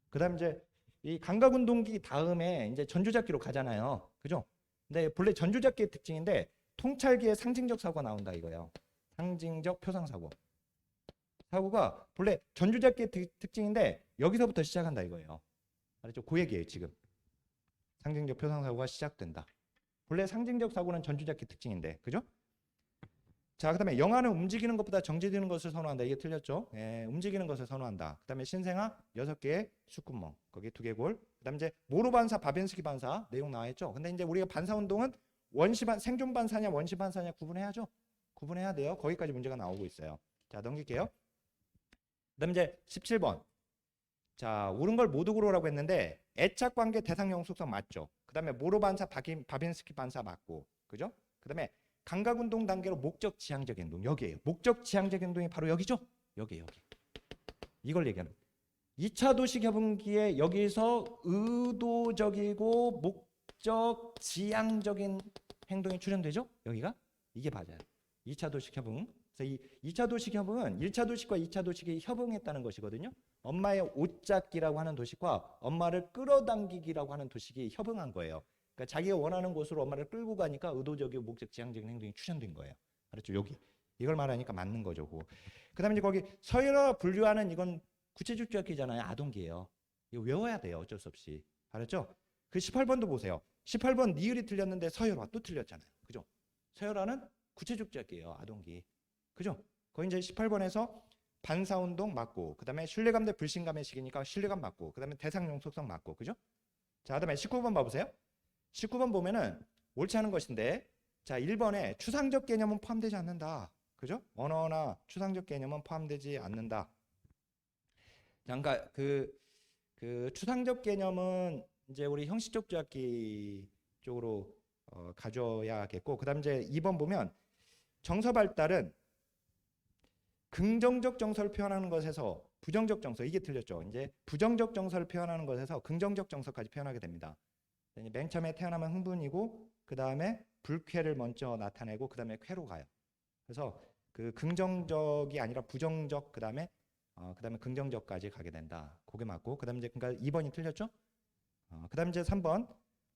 그다음 이제 이 감각운동기 다음에 이제 전조잡기로 가잖아요. 그죠? 근데 본래 전조잡기의 특징인데 통찰기에 상징적 사고가 나온다 이거예요. 상징적 표상 사고. 사고가 본래 전조잡기의 특징인데 여기서부터 시작한다 이거예요. 알았죠? 그 얘기예요 지금. 상징적 표상 사고가 시작된다. 본래 상징적 사고는 전조잡기 특징인데, 그죠? 자, 그다음에 영아는 움직이는 것보다 정지되는 것을 선호한다. 이게 틀렸죠? 예, 움직이는 것을 선호한다. 그다음에 신생아 6개의 수구멍, 거기 2개골. 그다음에 이제 모로 반사, 바벤스키 반사 내용 나와 있죠. 근데 이제 우리가 반사 운동은 생존 반사냐 원시 반사냐 구분해야죠. 구분해야 돼요. 거기까지 문제가 나오고 있어요. 자, 넘길게요. 그다음에 이제 17번. 자, 옳은 걸 모두 고르라고 했는데 애착 관계 대상 영속성 맞죠? 그다음에 모로 반사, 바벤스키 반사 맞고, 그죠? 그다음에 감각 운동 단계로 목적 지향적 행동 여기에요. 목적 지향적 행동이 바로 여기죠? 여기. 이걸 얘기하는. 2차 도식 협응기에 여기서 의도적이고 목적 지향적인 행동이 출현되죠? 여기가 이게 맞아요. 2차 도식 협응. 그래서 이 2차 도식 협응은 1차 도식과 2차 도식이 협응했다는 것이거든요. 엄마의 옷 잡기라고 하는 도식과 엄마를 끌어당기기라고 하는 도식이 협응한 거예요. 그러니까 자기가 원하는 곳으로 엄마를 끌고 가니까 의도적이고 목적 지향적인 행동이 출현된 거예요. 알았죠? 여기. 이걸 말하니까 맞는 거죠. 그다음에 이제 거기 서열화 분류하는 이건 구체주격기잖아요. 아동기예요. 이거 외워야 돼요. 어쩔 수 없이. 알았죠? 그 18번도 보세요. 18번 니을이 틀렸는데 서열화 또 틀렸잖아요. 그죠? 서열화는 구체주격기예요. 아동기. 그죠? 거기 이제 18번에서 반사운동 맞고, 그 다음에 신뢰감 대 불신감의 시기니까 신뢰감 맞고, 그 다음에 대상 용속성 맞고, 그죠? 자, 그다음에 19번 봐보세요. 19번 보면은 옳지 않은 것인데, 자, 1번에 추상적 개념은 포함되지 않는다. 그죠? 언어나 추상적 개념은 포함되지 않는다. 자, 그러니까 그 추상적 개념은 이제 우리 형식적 조약기 쪽으로 가져야겠고, 그다음 이제 2번 보면 정서 발달은 긍정적 정서를 표현하는 것에서 부정적 정서, 이게 틀렸죠. 이제 부정적 정서를 표현하는 것에서 긍정적 정서까지 표현하게 됩니다. 맨 처음에 태어나면 흥분이고, 그 다음에 불쾌를 먼저 나타내고, 그 다음에 쾌로 가요. 그래서 그 긍정적이 아니라 부정적, 그 다음에 긍정적까지 가게 된다. 그게 맞고, 그 다음에 이제 그러니까 2번이 틀렸죠. 그 다음에 이제 3번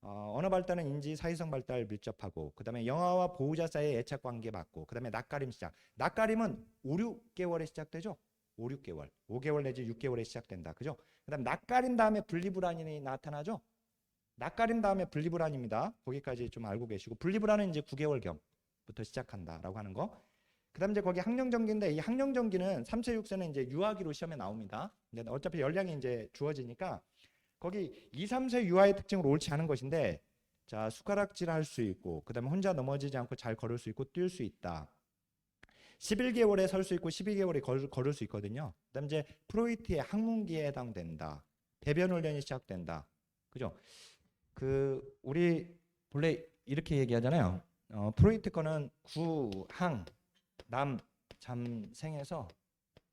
언어 발달은 인지 사회성 발달 밀접하고, 그 다음에 영아와 보호자 사이의 애착 관계 맞고, 그 다음에 낯가림 시작. 낯가림은 5, 6개월에 시작되죠. 5, 6개월, 5개월 내지 6개월에 시작된다. 그죠? 그 다음 낯가림 다음에 분리불안이 나타나죠. 낯가림 다음에 분리불안입니다. 거기까지 좀 알고 계시고, 분리불안은 이제 9개월경부터 시작한다라고 하는 거. 그다음 이제 거기 학령정기인데, 이 학령정기는 3세 6세는 이제 유아기로 시험에 나옵니다. 근데 어차피 열량이 이제 주어지니까 거기 2, 3세 유아의 특징으로 옳지 않은 것인데, 자, 숟가락질 할 수 있고, 그다음에 혼자 넘어지지 않고 잘 걸을 수 있고 뛸 수 있다. 11개월에 설 수 있고 12개월에 걸을 수 있거든요. 그다음 이제 프로이트의 학문기에 해당된다. 배변 훈련이 시작된다. 그죠? 우리 본래 이렇게 얘기하잖아요. 프로이트 거는 구항 남 잠생에서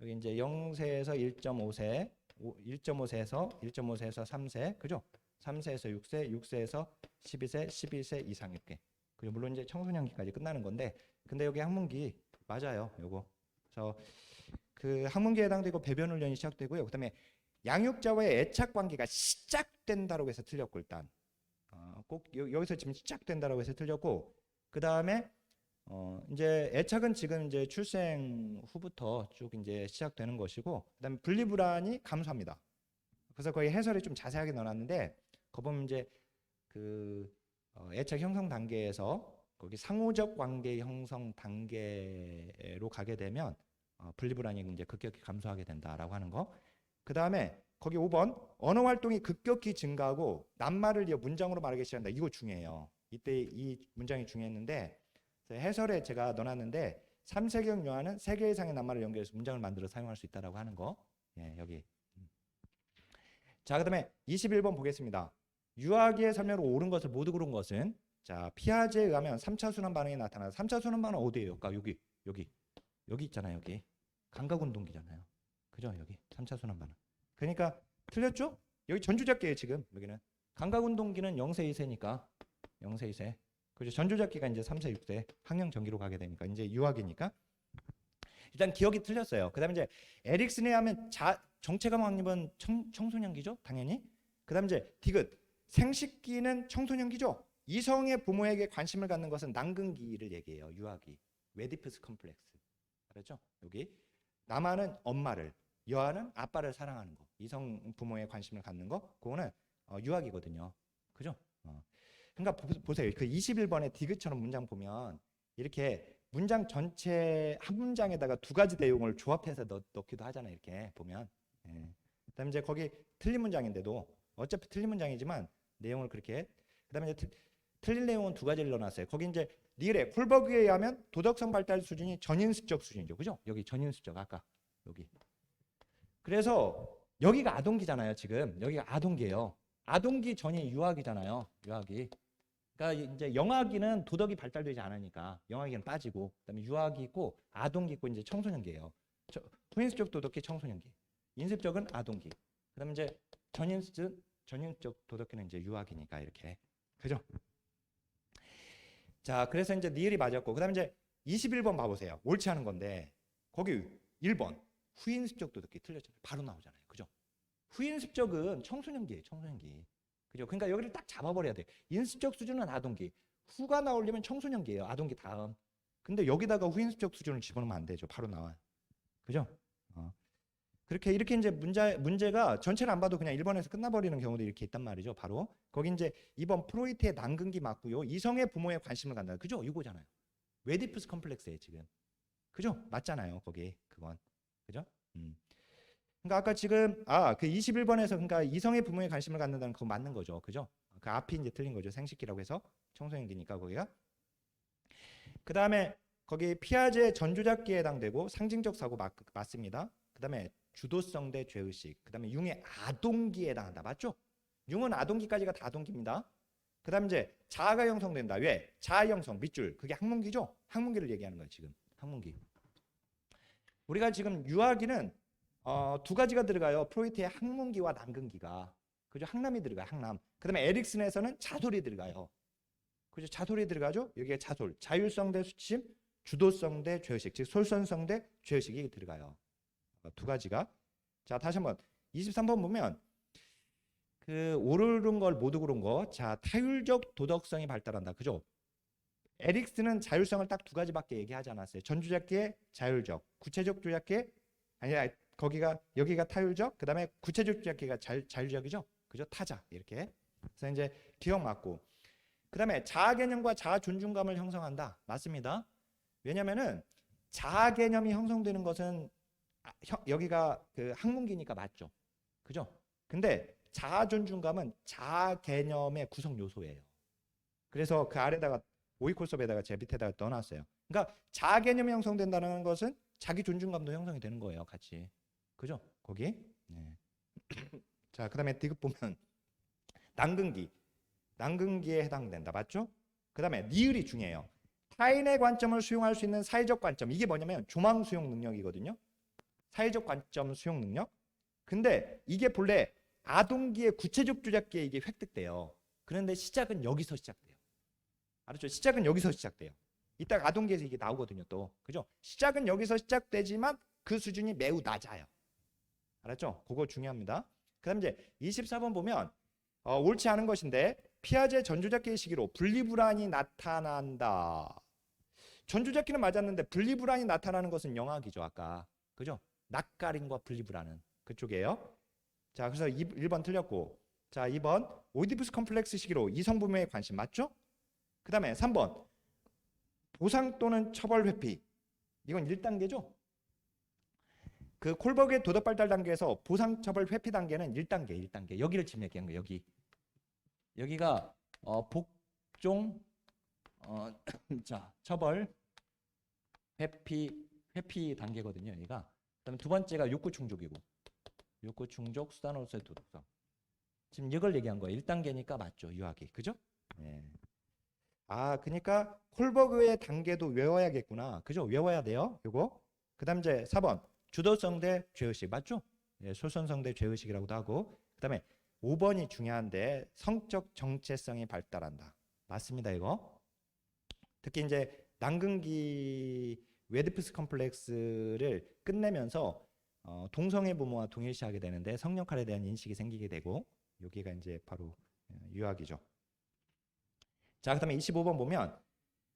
여기 이제 0세에서 1.5세, 1.5세에서 3세, 그죠? 3세에서 6세, 6세에서 12세, 12세 이상 이렇게. 그리고 물론 이제 청소년기까지 끝나는 건데, 근데 여기 학문기 맞아요, 요거. 그래서 그 학문기에 해당되고 배변 훈련이 시작되고요. 그다음에 양육자와의 애착 관계가 시작된다라고 해서 틀렸고, 일단 꼭 여기서 지금 시작된다라고 해서 틀렸고, 그 다음에 이제 애착은 지금 이제 출생 후부터 쭉 이제 시작되는 것이고, 그다음에 분리불안이 감소합니다. 그래서 거의 해설이 좀 자세하게 넣어놨는데, 거기 보면 이제 애착 형성 단계에서 거기 상호적 관계 형성 단계로 가게 되면 분리불안이 이제 급격히 감소하게 된다라고 하는 거. 그 다음에 거기 5번 언어 활동이 급격히 증가하고 낱말을 이어 문장으로 말하기 시작한다. 이거 중요해요. 이때 이 문장이 중요했는데, 해설에 제가 넣어놨는데 3세경 요한은 3개 이상의 낱말을 연결해서 문장을 만들어 사용할 수 있다라고 하는 거. 예, 여기. 자, 그다음에 21번 보겠습니다. 유아기의 설명으로 옳은 것을 모두 고른 것은, 자, 피아제에 의하면 3차 순환 반응이 나타나요. 3차 순환 반응 어디예요? 그러니까 여기 있잖아요. 여기 감각운동기잖아요. 그죠? 여기 3차 순환 반응. 그러니까 틀렸죠? 여기 전주잡기예요. 지금 여기는 감각운동기는 0세 2세니까 0세 2세. 그죠? 전주잡기가 이제 3세 6세 학령 전기로 가게 되니까 이제 유아기니까 일단 기억이 틀렸어요. 그다음에 이제 에릭슨에 하면 정체감 확립은 청소년기죠, 당연히. 그다음에 이제 디귿 생식기는 청소년기죠. 이성의 부모에게 관심을 갖는 것은 난근기를 얘기해요. 유아기. 웨디푸스 컴플렉스. 그렇죠? 여기 남아는 엄마를, 여아는 아빠를 사랑하는 거. 이성 부모에 관심을 갖는 거. 그거는 유아기거든요. 그죠? 그러니까 보세요. 그 21번의 디귿처럼 문장 보면 이렇게 문장 전체 한 문장에다가 두 가지 내용을 조합해서 넣기도 하잖아요. 이렇게 보면. 예. 그다음에 이제 거기 틀린 문장인데도 어차피 틀린 문장이지만 내용을 그렇게. 그다음에 이제 틀린 내용은 두 가지를 넣어놨어요. 거기 이제 닐의 콜버그에 의하면 도덕성 발달 수준이 전인수적 수준이죠. 그죠? 여기 전인수적 아까 여기. 그래서 여기가 아동기잖아요. 지금 여기가 아동기예요. 아동기 전이 유아기잖아요. 유아기. 그러니까 이제 영아기는 도덕이 발달되지 않으니까 영아기는 빠지고, 그다음에 유아기 있고 아동기 있고 이제 청소년기예요. 후인수적 도덕기 청소년기, 인습적은 아동기. 그다음에 이제 전인수적 도덕기는 이제 유아기니까 이렇게. 그죠? 자, 그래서 이제 니엘이 맞았고, 그다음에 이제 21번 봐보세요. 옳지 않은 건데 거기 1번 후인습적 도덕기 틀렸잖아요. 바로 나오잖아요. 그죠? 후인습적은 청소년기예요. 청소년기. 그죠? 그러니까 여기를 딱 잡아버려야 돼. 인습적 수준은 아동기. 후가 나오려면 청소년기예요. 아동기 다음. 근데 여기다가 후인습적 수준을 집어넣으면 안 되죠. 바로 나와요. 그죠? 이렇게 이제 문제가 전체를 안 봐도 그냥 1번에서 끝나버리는 경우도 이렇게 있단 말이죠. 바로 거기 이제 2번 프로이트의 난근기 맞고요. 이성의 부모에 관심을 갖는다. 그죠? 이거잖아요. 웨디푸스 컴플렉스에 지금. 그죠? 맞잖아요. 거기 그건. 그죠? 그러니까 아까 지금 그 21번에서 그러니까 이성의 부모에 관심을 갖는다는 거 맞는 거죠. 그죠? 그 앞이 이제 틀린 거죠. 생식기라고 해서 청소년기니까 거기가. 그다음에 거기 피아제 전조작기에 해당되고 상징적 사고 맞습니다. 그다음에 주도성 대 죄의식. 그다음에 융의 아동기에 해당한다. 맞죠? 융은 아동기까지가 다 아동기입니다. 그다음 이제 자아가 형성된다. 왜? 자아 형성 밑줄. 그게 학문기죠? 학문기를 얘기하는 거예요, 지금. 학문기. 우리가 지금 유아기는 두 가지가 들어가요. 프로이트의 학문기와 남근기가. 그죠? 학남이 들어가요. 학남. 그다음에 에릭슨에서는 자솔이 들어가요. 그죠? 자솔이 들어가죠? 여기에 자솔. 자율성 대 수침, 주도성 대 죄의식. 즉 솔선성 대 죄의식이 들어가요. 두 가지가. 자, 다시 한번 23번 보면 그 오르는 걸 못 오른 거. 자, 타율적 도덕성이 발달한다. 그죠? 에릭슨은 자율성을 딱 두 가지밖에 얘기하지 않았어요. 전주작기의 자율적, 구체적 조작기 아니야 여기가 타율적, 그다음에 구체적 조작기가 자율적이죠. 그죠? 타자 이렇게. 그래서 이제 기억 맞고. 그다음에 자아 개념과 자아 존중감을 형성한다. 맞습니다. 왜냐면은 자아 개념이 형성되는 것은 여기가 그 학문기니까 맞죠. 그죠? 근데 자아 존중감은 자아 개념의 구성 요소예요. 그래서 그 아래다가 오이콜섭에다가 제 밑에다가 넣어놨어요. 그러니까 자아 개념이 형성된다는 것은 자기 존중감도 형성이 되는 거예요, 같이. 그죠? 거기. 네. 자, 그다음에 디귿 보면 남근기에 해당된다, 맞죠? 그다음에 니을이 중요해요. 타인의 관점을 수용할 수 있는 사회적 관점. 이게 뭐냐면 조망 수용 능력이거든요. 사회적 관점 수용 능력. 근데 이게 본래 아동기의 구체적 조작기에 이게 획득돼요. 그런데 시작은 여기서 시작돼요. 알았죠? 시작은 여기서 시작돼요. 이따가 아동기에서 이게 나오거든요, 또. 그죠? 시작은 여기서 시작되지만 그 수준이 매우 낮아요. 알았죠? 그거 중요합니다. 그다음 이제 24번 보면 옳지 않은 것인데 피아제 전조작기의 시기로 분리불안이 나타난다. 전조작기는 맞았는데 분리불안이 나타나는 것은 영악이죠, 아까. 그죠? 낯가림과 분리불안은 그쪽이에요. 자, 그래서 1번 틀렸고. 자, 2번 오이디푸스 컴플렉스 시기로 이성부모에 관심 맞죠? 그 다음에 3번 보상 또는 처벌 회피. 이건 1단계죠. 그 콜버그의 도덕 발달 단계에서 보상 처벌 회피 단계는 1단계. 여기를 지금 얘기한 거예요. 여기가 복종 자, 처벌 회피 단계거든요. 여기가. 그다음에 두 번째가 욕구 충족이고. 욕구 충족 수단으로서의 도덕성. 지금 이걸 얘기한 거예요. 1단계니까 맞죠. 유학이. 그죠? 네. 그러니까 콜버그의 단계도 외워야겠구나. 그죠? 외워야 돼요. 요거. 그다음 이제 4번. 주도성 대 죄의식. 맞죠? 예, 솔선성 대 죄의식이라고도 하고. 그다음에 5번이 중요한데 성적 정체성이 발달한다. 맞습니다, 이거. 특히 이제 남근기 웨디푸스 컴플렉스를 끝내면서 동성애 부모와 동일시하게 되는데 성역할에 대한 인식이 생기게 되고 여기가 이제 바로 유학이죠. 자, 그다음에 25번 보면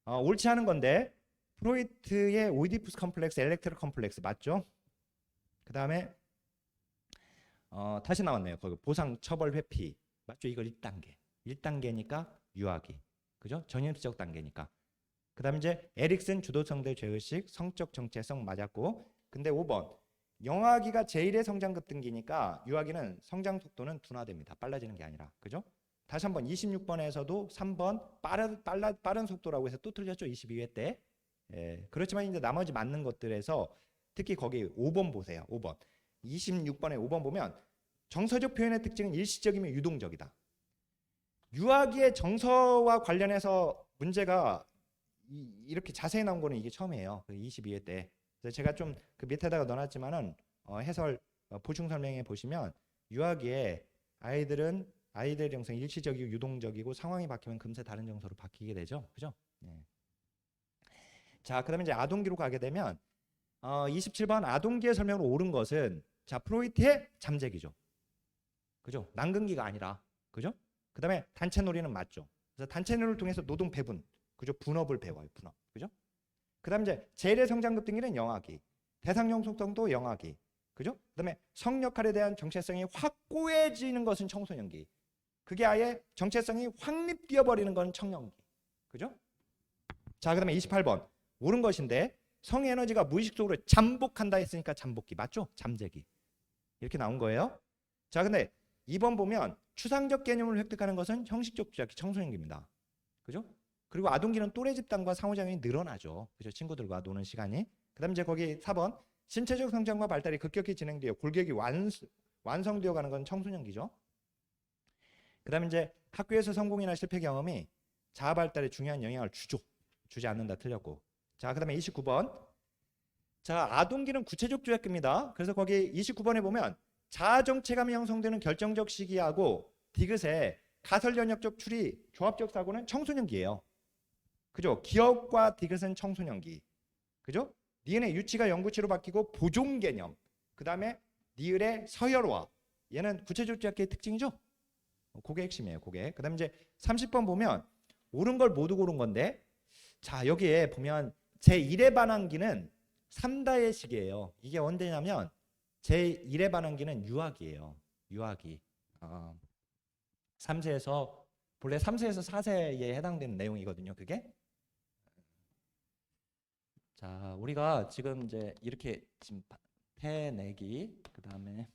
옳지 않은 건데 프로이트의 오이디푸스 컴플렉스, 엘렉트로 컴플렉스 맞죠? 그다음에 다시 나왔네요. 거기 보상 처벌 회피 맞죠? 이걸 1단계니까 유학이. 그죠? 전염적 단계니까. 그다음에 이제 에릭슨 주도성 대 죄의식, 성적 정체성 맞았고. 근데 5번 영아기가 제1의 성장 급등기니까 유아기는 성장 속도는 둔화됩니다. 빨라지는 게 아니라. 그죠? 다시 한번 26번에서도 3번 빠른 속도라고 해서 또 틀렸죠. 22회 때. 예, 그렇지만 이제 나머지 맞는 것들에서 특히 거기 5번 보세요. 5번. 26번에 5번 보면 정서적 표현의 특징은 일시적이면 유동적이다. 유아기의 정서와 관련해서 문제가 이렇게 자세히 나온 거는 이게 처음이에요. 22회 때. 그래서 제가 좀 그 밑에다가 넣어놨지만은 해설 보충 설명에 보시면 유아기에 아이들의 정서 일시적이고 유동적이고 상황이 바뀌면 금세 다른 정서로 바뀌게 되죠. 그죠? 네. 자, 그다음에 이제 아동기로 가게 되면 27번 아동기의 설명으로 옳은 것은 자, 프로이트의 잠재기죠. 그죠? 남근기가 아니라. 그죠? 그다음에 단체 놀이는 맞죠. 그래서 단체 놀이를 통해서 노동 배분, 그죠? 분업을 배워요. 분업. 그죠? 그다음에 이제 제1의 성장 급등기는 영아기. 대상 형성성도 영아기. 그죠? 그다음에 성 역할에 대한 정체성이 확고해지는 것은 청소년기. 그게 아예 정체성이 확립되어 버리는 건 청년기. 그죠? 자, 그다음에 28번. 옳은 것인데 성 에너지가 무의식적으로 잠복한다 했으니까 잠복기. 맞죠? 잠재기. 이렇게 나온 거예요. 자, 근데 2번 보면 추상적 개념을 획득하는 것은 형식적 주작기 청소년기입니다. 그죠? 그리고 아동기는 또래 집단과 상호작용이 늘어나죠. 그죠? 친구들과 노는 시간이. 그다음 이제 거기 4번 신체적 성장과 발달이 급격히 진행되어 골격이 완성되어 가는 건 청소년기죠. 그다음 이제 학교에서 성공이나 실패 경험이 자아 발달에 중요한 영향을 주지 않는다. 틀렸고. 자, 그다음에 29번. 자, 아동기는 구체적 조약기입니다. 그래서 거기 29번에 보면 자아 정체감이 형성되는 결정적 시기하고 디귿의 가설 연역적 추리 조합적 사고는 청소년기예요. 그죠? 기억과 디귿은 청소년기. 그죠? 니은의 유치가 영구치로 바뀌고 보존 개념. 그다음에 니을의 서열화. 얘는 구체적 조약기의 특징이죠. 그게 핵심이에요. 그게. 그다음에 이제 30번 보면 옳은 걸 모두 고른 건데, 자, 여기에 보면 제1의 반항기는 3다의 식이에요. 이게 언제냐면 제1의 반항기는 유아기예요. 유아기. 3세에서 본래 3세에서 4세에 해당되는 내용이거든요. 그게. 자, 우리가 지금 이제 이렇게 지금 태내기 그다음에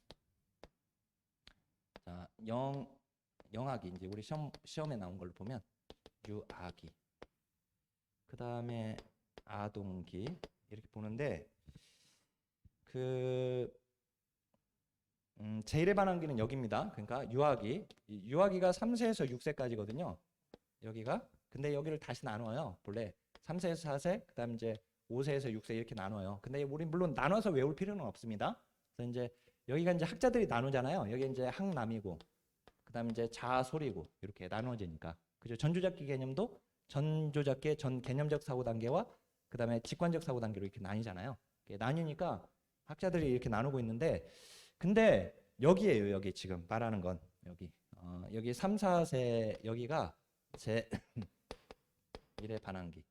자, 영아기 이제 우리 시험에 나온 걸로 보면 유아기. 그다음에 아동기 이렇게 보는데 제1의 반항기는 여기입니다. 그러니까 유아기가 3세에서 6세까지거든요. 여기가. 근데 여기를 다시 나눠요. 본래 3세에서 4세, 그다음 이제 5세에서 6세 이렇게 나눠요. 근데 우리 물론 나눠서 외울 필요는 없습니다. 그래서 이제 여기가 이제 학자들이 나누잖아요. 여기 이제 학남이고, 그다음 이제 자소리고 이렇게 나눠지니까. 그죠? 전조작기 개념도 전조작기의 전 개념적 사고 단계와 그다음에 직관적 사고 단계로 이렇게 나뉘잖아요. 이렇게 나뉘니까 학자들이 이렇게 나누고 있는데, 근데 여기에요. 여기 지금 말하는 건 여기 3, 4세 여기가 제 1의 반항기.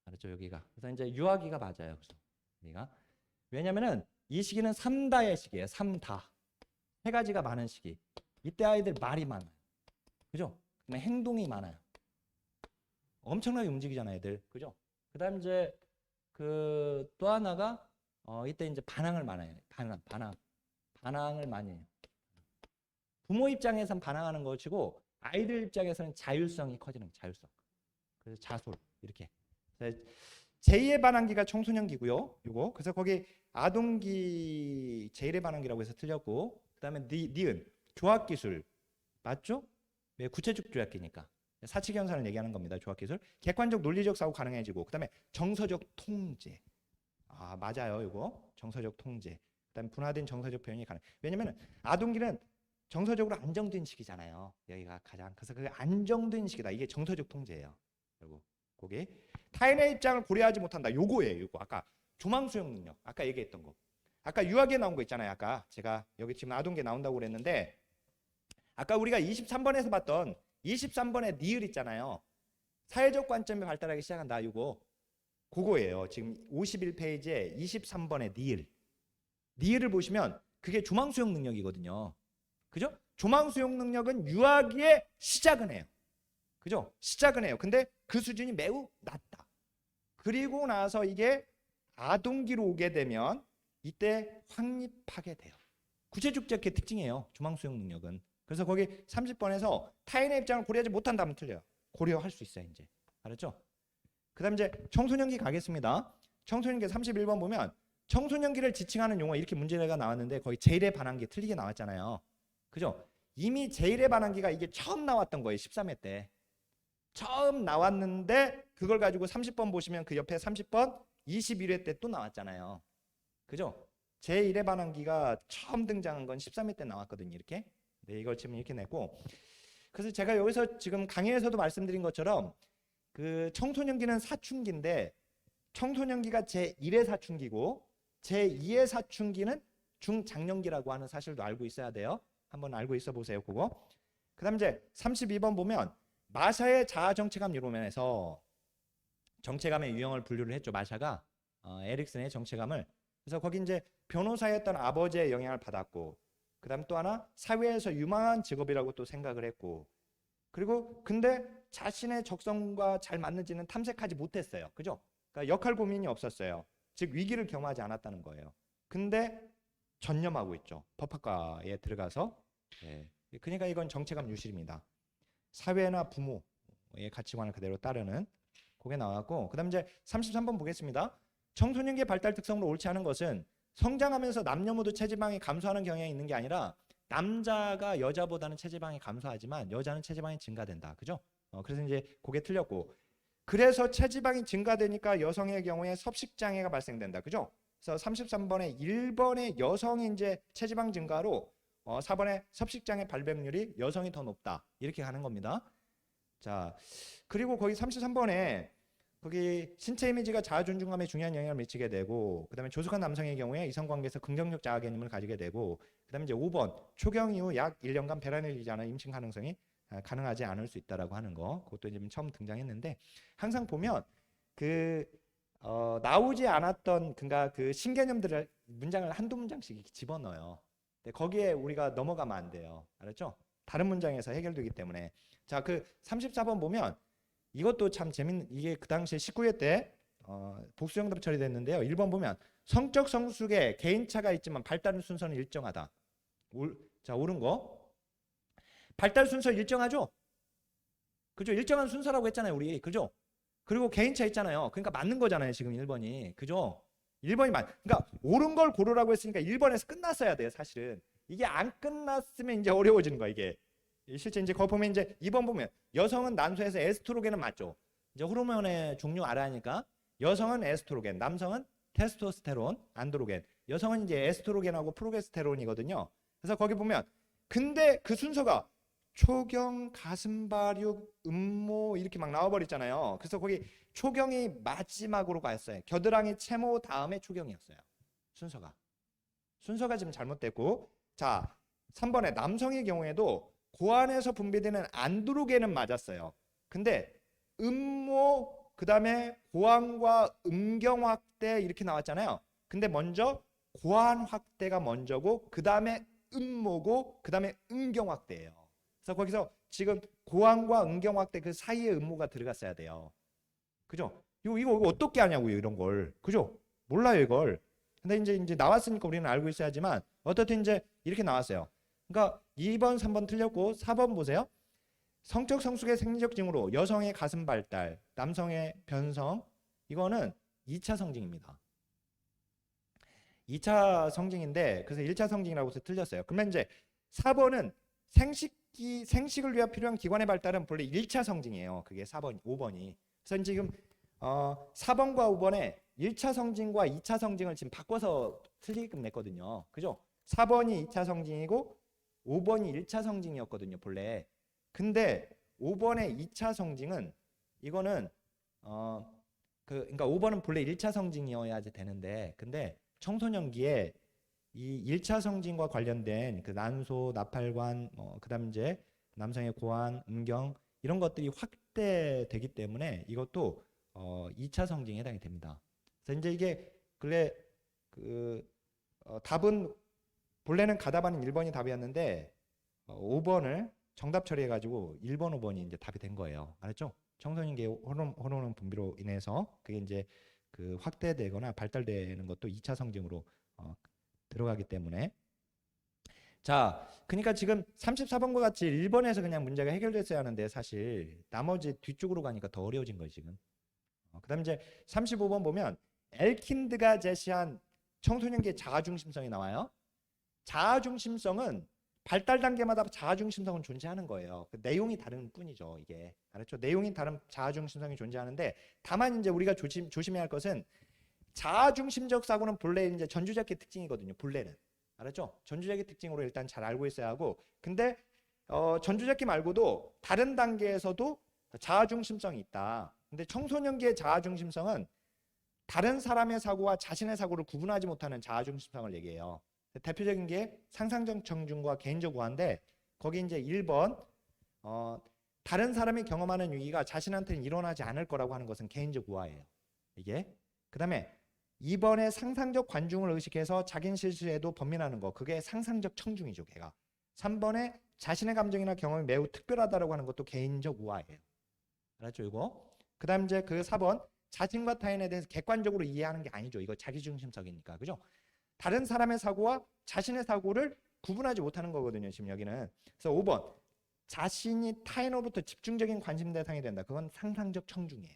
알았죠? 여기가. 그래서 이제 유아기가 맞아요. 그래서 여기가. 왜냐면은 이 시기는 3다의 시기예요. 3다. 세 가지가 많은 시기. 이때 아이들 말이 많아요. 그죠? 그다음에 행동이 많아요. 엄청나게 움직이잖아요, 애들. 그죠? 그다음 이제 또 하나가 이때 이제 반항을 많이 해요. 반항을 많이 해요. 부모 입장에선 반항하는 것이고 아이들 입장에서는 자율성이 커지는 거예요. 자율성. 그래서 자솔 이렇게. 제2의 반항기가 청소년기고요. 요거. 그래서 거기 아동기 제1의 반항기라고 해서 틀렸고, 그다음에 니은 조합기술 맞죠? 왜 구체적 조약기니까. 사칙연산을 얘기하는 겁니다. 조합기술. 객관적 논리적 사고 가능해지고, 그다음에 정서적 통제. 맞아요. 이거 정서적 통제. 그다음에 분화된 정서적 표현이 가능. 왜냐면 아동기는 정서적으로 안정된 시기잖아요. 여기가 가장. 그래서 그 안정된 시기다. 이게 정서적 통제예요. 그리고 거기 타인의 입장을 고려하지 못한다. 요거예요. 요거. 아까 조망 수용 능력. 아까 얘기했던 거. 아까 유아기에 나온 거 있잖아요. 아까 제가 여기 지금 아동기에 나온다고 그랬는데, 아까 우리가 23번에서 봤던 23번의 니을 있잖아요. 사회적 관점이 발달하기 시작한다. 요거. 그거예요. 지금 51페이지에 23번의 니을. 니을을 보시면 그게 조망 수용 능력이거든요. 그죠? 조망 수용 능력은 유아기의 시작은 해요. 그죠? 시작은 해요. 근데 그 수준이 매우 낮다. 그리고 나서 이게 아동기로 오게 되면 이때 확립하게 돼요. 구체적 조약기의 특징이에요. 조망 수용 능력은. 그래서 거기 30번에서 타인의 입장을 고려하지 못한다면 틀려요. 고려할 수 있어요. 이제. 알았죠? 그 다음 이제 청소년기 가겠습니다. 청소년기 31번 보면 청소년기를 지칭하는 용어 이렇게 문제가 나왔는데 거의 제1의 반항기 틀리게 나왔잖아요. 그죠? 이미 제1의 반항기가 이게 처음 나왔던 거예요. 13회 때. 처음 나왔는데 그걸 가지고 30번 보시면 그 옆에 30번 21회 때 또 나왔잖아요. 그죠? 제1의 반항기가 처음 등장한 건 13회 때 나왔거든요. 이렇게. 네, 이걸 지금 이렇게 냈고. 그래서 제가 여기서 지금 강의에서도 말씀드린 것처럼 그 청소년기는 사춘기인데 청소년기가 제1의 사춘기고 제2의 사춘기는 중장년기라고 하는 사실도 알고 있어야 돼요. 한번 알고 있어 보세요. 그거. 그다음 이제 32번 보면 마샤의 자아 정체감 이론에서 정체감의 유형을 분류를 했죠. 마샤가 에릭슨의 정체감을. 그래서 거기 이제 변호사였던 아버지의 영향을 받았고, 그다음 또 하나 사회에서 유망한 직업이라고 또 생각을 했고, 그리고 근데 자신의 적성과 잘 맞는지는 탐색하지 못했어요. 그죠? 그러니까 역할 고민이 없었어요. 즉 위기를 경험하지 않았다는 거예요. 근데 전념하고 있죠. 법학과에 들어가서. 예. 그러니까 이건 정체감 유실입니다. 사회나 부모의 가치관을 그대로 따르는 그게 나왔고, 그다음 이제 33번 보겠습니다. 청소년기의 발달 특성으로 옳지 않은 것은 성장하면서 남녀 모두 체지방이 감소하는 경향이 있는 게 아니라 남자가 여자보다는 체지방이 감소하지만 여자는 체지방이 증가된다. 그죠? 그래서 이제 그게 틀렸고, 그래서 체지방이 증가되니까 여성의 경우에 섭식장애가 발생된다. 그죠? 그래서 33번에 1번의 여성이 이제 체지방 증가로 4번의 섭식장애 발병률이 여성이 더 높다. 이렇게 가는 겁니다. 자, 그리고 거기 33번에 거기 신체 이미지가 자아 존중감에 중요한 영향을 미치게 되고, 그다음에 조숙한 남성의 경우에 이성관계에서 긍정적 자아 개념을 가지게 되고, 그다음에 이제 5번 초경 이후 약 1년간 배란을 일지 않아 임신 가능성이 가능하지 않을 수 있다라고 하는 거, 그것도 이제 처음 등장했는데, 항상 보면 그 나오지 않았던 그러니까 그 신개념들을 문장을 한두 문장씩 집어넣어요. 근데 거기에 우리가 넘어가면 안 돼요. 알았죠? 다른 문장에서 해결되기 때문에. 자, 그 34번 보면 이것도 참 재밌는, 이게 그 당시에 19회 때 복수정답 처리됐는데요. 1번 보면 성적 성숙에 개인차가 있지만 발달 순서는 일정하다. 자, 옳은 거. 발달 순서 일정하죠? 그죠? 일정한 순서라고 했잖아요, 우리. 그죠? 그리고 개인차 있잖아요. 그러니까 맞는 거잖아요, 지금 1번이. 그죠? 1번이 그러니까 옳은 걸 고르라고 했으니까 1번에서 끝났어야 돼요, 사실은. 이게 안 끝났으면 이제 어려워지는 거야, 이게. 실제 이제 거기 보면 이제 2번 보면 여성은 난소에서 에스트로겐은 맞죠. 이제 호르몬의 종류 알아야니까 여성은 에스트로겐, 남성은 테스토스테론, 안드로겐. 여성은 이제 에스트로겐하고 프로게스테론이거든요. 그래서 거기 보면 근데 그 순서가 초경, 가슴발육, 음모 이렇게 막 나와버렸잖아요. 그래서 거기 초경이 마지막으로 갔어요. 겨드랑이 채모 다음에 초경이었어요. 순서가 지금 잘못됐고, 자 3번에 남성의 경우에도 고안에서 분비되는 안드로겐은 맞았어요. 근데 음모 그 다음에 고안 음경 확대 이렇게 나왔잖아요. 근데 먼저 고안 확대가 먼저고 그 다음에 음모고 그 다음에 음경 확대예요. 그래서 거기서 지금 고안과 음경 확대 그 사이에 음모가 들어갔어야 돼요. 그죠? 이거 어떻게 하냐고요, 이런 걸. 그죠? 몰라요, 이걸. 근데 이제 나왔으니까 우리는 알고 있어야지만 어떻든 이제 이렇게 나왔어요. 그러니까 2번, 3번 틀렸고 4번 보세요. 성적 성숙의 생리적 징후로 여성의 가슴 발달, 남성의 변성, 이거는 2차 성징입니다. 2차 성징인데 그래서 1차 성징이라고 해서 틀렸어요. 그러면 이제 4번은 생식을 위한 필요한 기관의 발달은 본래 1차 성징이에요. 그게 4번, 5번이. 그래서 지금 4번과 5번에 1차 성징과 2차 성징을 지금 바꿔서 틀리게끔 냈거든요. 그죠? 4번이 2차 성징이고 5번이 1차 성징이었거든요, 본래. 근데 5번의 2차 성징은 이거는 그러니까 5번은 본래 1차 성징이어야 되는데, 근데 청소년기에 이 1차 성징과 관련된 그 난소, 나팔관, 그다음 이제 남성의 고안, 음경 이런 것들이 확대되기 때문에 이것도 2차 성징에 해당이 됩니다. 그래서 이제 이게 근래 답은 본래는 가답안은 1번이 답이었는데 5번을 정답 처리해가지고 1번, 5번이 이제 답이 된 거예요. 알았죠? 청소년기의 호르몬 분비로 인해서 그게 이제 그 확대되거나 발달되는 것도 2차 성징으로 들어가기 때문에. 자, 그러니까 지금 34번과 같이 1번에서 그냥 문제가 해결됐어야 하는데 사실 나머지 뒤쪽으로 가니까 더 어려워진 거예요, 지금. 그다음 이제 35번 보면 엘킨드가 제시한 청소년기의 자아중심성이 나와요. 자아중심성은 발달 단계마다 자아중심성은 존재하는 거예요. 그 내용이 다른 뿐이죠, 이게. 알았죠? 내용이 다른 자아중심성이 존재하는데 다만 이제 우리가 조심해야 할 것은 자아중심적 사고는 본래 이제 전주자기 특징이거든요. 본래는. 알았죠? 전주자기 특징으로 일단 잘 알고 있어야 하고, 근데 전주자기 말고도 다른 단계에서도 자아중심성이 있다. 근데 청소년기의 자아중심성은 다른 사람의 사고와 자신의 사고를 구분하지 못하는 자아중심성을 얘기해요. 대표적인 게 상상적 청중과 개인적 우화인데, 거기 이제 1번 다른 사람이 경험하는 위기가 자신한테는 일어나지 않을 거라고 하는 것은 개인적 우화예요. 이게. 그 다음에 2번에 상상적 관중을 의식해서 자긴 실수에도 번민하는 거, 그게 상상적 청중이죠, 걔가. 3번에 자신의 감정이나 경험이 매우 특별하다라고 하는 것도 개인적 우화예요. 알았죠, 이거? 그 다음 이제 그 4번 자신과 타인에 대해서 객관적으로 이해하는 게 아니죠. 이거 자기중심적이니까. 그죠? 다른 사람의 사고와 자신의 사고를 구분하지 못하는 거거든요. 지금 여기는. 그래서 5번 자신이 타인으로부터 집중적인 관심 대상이 된다. 그건 상상적 청중이에요.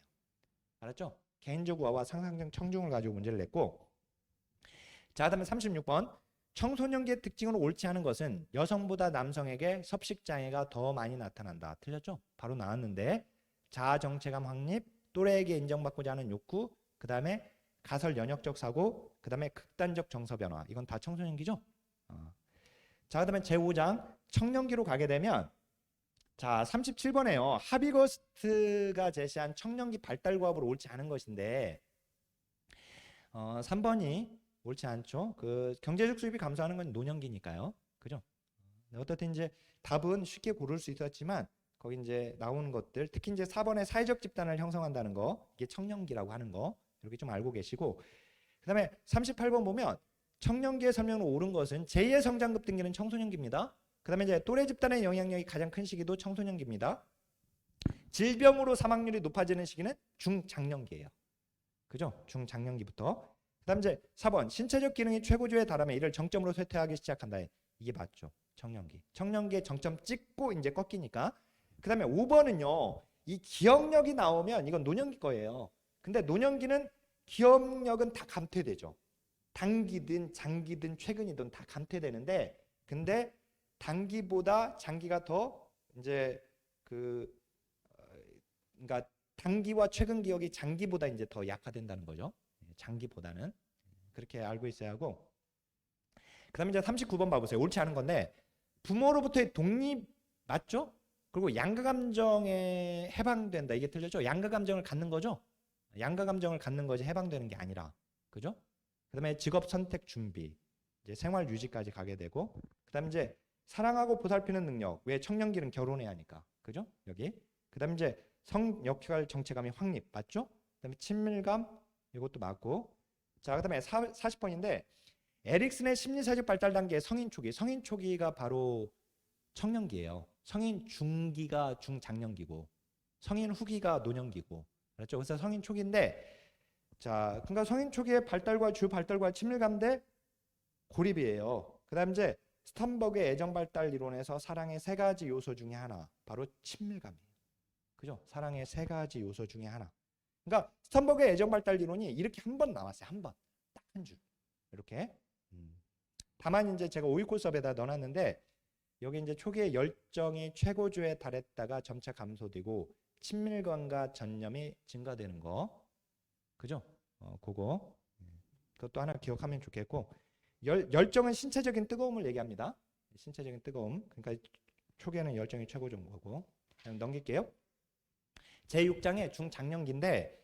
알았죠? 개인적 우화와 상상적 청중을 가지고 문제를 냈고, 자, 그다음에 36번 청소년기의 특징으로 옳지 않은 것은 여성보다 남성에게 섭식 장애가 더 많이 나타난다. 틀렸죠? 바로 나왔는데 자아 정체감 확립, 또래에게 인정받고자 하는 욕구, 그 다음에 가설 연역적 사고, 그 다음에 극단적 정서 변화. 이건 다 청소년기죠? 자, 그 다음에 제5장 청년기로 가게 되면, 자 37번에요. 하비거스트가 제시한 청년기 발달과업으로 옳지 않은 것인데 3번이 옳지 않죠. 그 경제적 수입이 감소하는 건 노년기니까요. 그죠? 어떻든 이제 답은 쉽게 고를 수 있었지만 거기 이제 나오는 것들, 특히 이제 4번에 사회적 집단을 형성한다는 거, 이게 청년기라고 하는 거 이렇게 좀 알고 계시고, 그다음에 38번 보면 청년기의 설명으로 옳은 것은 제2의 성장급 등기는 청소년기입니다. 그다음에 이제 또래 집단의 영향력이 가장 큰 시기도 청소년기입니다. 질병으로 사망률이 높아지는 시기는 중장년기예요. 그죠? 중장년기부터. 그다음 이제 4번 신체적 기능이 최고조에 달하면 이를 정점으로 쇠퇴하기 시작한다. 이게 맞죠? 청년기. 청년기에 정점 찍고 이제 꺾이니까. 그다음에 5번은요. 이 기억력이 나오면 이건 노년기 거예요. 근데 노년기는 기억력은 다 감퇴되죠. 단기든 장기든 최근이든 다 감퇴되는데, 근데 단기보다 장기가 더 이제 그러니까 단기와 최근 기억이 장기보다 이제 더 약화된다는 거죠. 장기보다는 그렇게 알고 있어야 하고, 그다음에 이제 39번 봐보세요. 옳지 않은 건데 부모로부터의 독립 맞죠? 그리고 양가 감정에 해방된다. 이게 틀렸죠? 양가 감정을 갖는 거죠? 양가 감정을 갖는 거지 해방되는 게 아니라, 그죠? 그다음에 직업 선택 준비, 이제 생활 유지까지 가게 되고, 그다음에 이제 사랑하고 보살피는 능력. 왜 청년기는 결혼해야 하니까, 그죠? 여기. 그다음에 이제 성 역할 정체감이 확립 맞죠? 그다음에 친밀감 이것도 맞고. 자, 그다음에 40번인데 에릭슨의 심리사직 발달 단계의 성인 초기. 성인 초기가 바로 청년기예요. 성인 중기가 중장년기고 성인 후기가 노년기고. 그렇죠? 그래서 성인 초기인데, 자, 그러니까 성인 초기의 발달과 주 발달과 친밀감 대 고립이에요. 그다음 이제 스턴버그의 애정 발달 이론에서 사랑의 세 가지 요소 중에 하나 바로 친밀감이에요. 그죠? 사랑의 세 가지 요소 중에 하나. 그러니까 스턴버그의 애정 발달 이론이 이렇게 한 번 나왔어요. 한 번. 딱 한 줄. 이렇게. 다만 이제 제가 5위 수업에다 넣어놨는데 여기 이제 초기의 열정이 최고조에 달했다가 점차 감소되고 친밀감과 전념이 증가되는 거. 그죠? 그거. 그것도 하나 기억하면 좋겠고, 열정은 신체적인 뜨거움을 얘기합니다. 신체적인 뜨거움. 그러니까 초기에는 열정이 최고조인 거고. 넘길게요. 제6장의 중장년기인데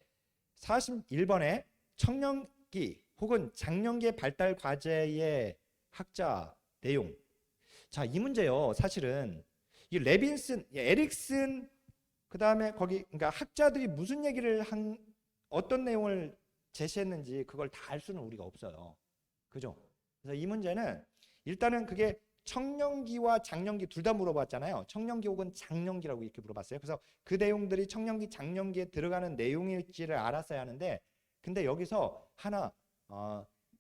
41번에 청년기 혹은 장년기의 발달 과제의 학자 내용. 자, 이 문제요. 사실은 이 레빈슨, 에릭슨, 그다음에 거기 그러니까 학자들이 무슨 얘기를 어떤 내용을 제시했는지 그걸 다 알 수는 우리가 없어요. 그죠? 그래서 이 문제는 일단은 그게 청년기와 장년기 둘 다 물어봤잖아요. 청년기 혹은 장년기라고 이렇게 물어봤어요. 그래서 그 내용들이 청년기, 장년기에 들어가는 내용일지를 알았어야 하는데, 근데 여기서 하나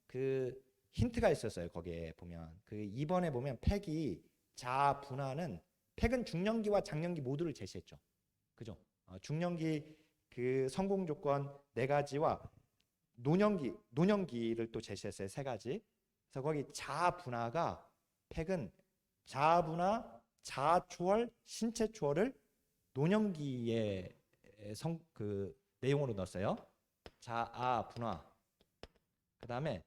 그 힌트가 있었어요. 거기에 보면 그 2번에 보면 팩이 자아 분화는 팩은 중년기와 장년기 모두를 제시했죠. 그죠? 중년기 그 성공 조건 4가지와 노년기를 또 제시했어요. 3가지. 그래서 거기 자아 분화가 팩은 자아 분화, 자아 초월, 신체 초월을 노년기의 그 내용으로 넣었어요. 자아 분화, 그 다음에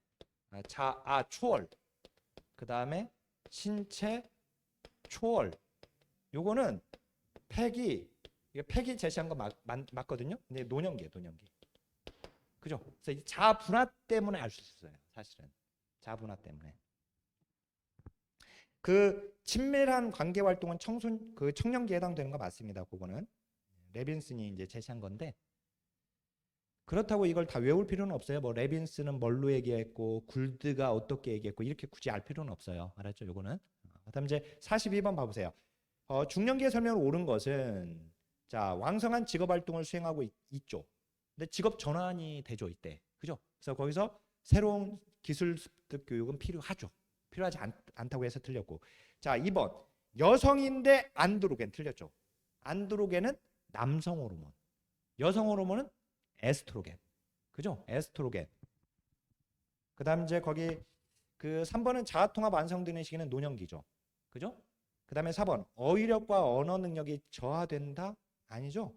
자아 초월, 그 다음에 신체 초월. 요거는 팩이 제시한 거 맞거든요. 근데 노년기예요, 노년기. 그죠? 그래서 이 자아 분화 때문에 알 수 있어요. 사실은 자아 분화 때문에. 그 친밀한 관계 활동은 청년기에 해당되는 거 맞습니다. 그거는 레빈슨이 이제 제시한 건데, 그렇다고 이걸 다 외울 필요는 없어요. 뭐 레빈슨은 뭘로 얘기했고 굴드가 어떻게 얘기했고 이렇게 굳이 알 필요는 없어요. 알았죠? 요거는. 그다음 이제 42번 봐보세요. 중년기의 설명으로 옳은 것은, 자, 왕성한 직업 활동을 수행하고 있죠. 근데 직업 전환이 되죠, 이때. 그죠? 그래서 거기서 새로운 기술 습득 교육은 필요하죠. 필요하지 않다고 해서 틀렸고. 자, 2번. 여성인데 안드로겐 틀렸죠. 안드로겐은 남성 호르몬. 여성 호르몬은 에스트로겐. 그죠? 에스트로겐. 그다음 이제 거기 그 3번은 자아통합 완성되는 시기는 노년기죠. 그죠? 그다음에 4번. 어휘력과 언어 능력이 저하된다? 아니죠.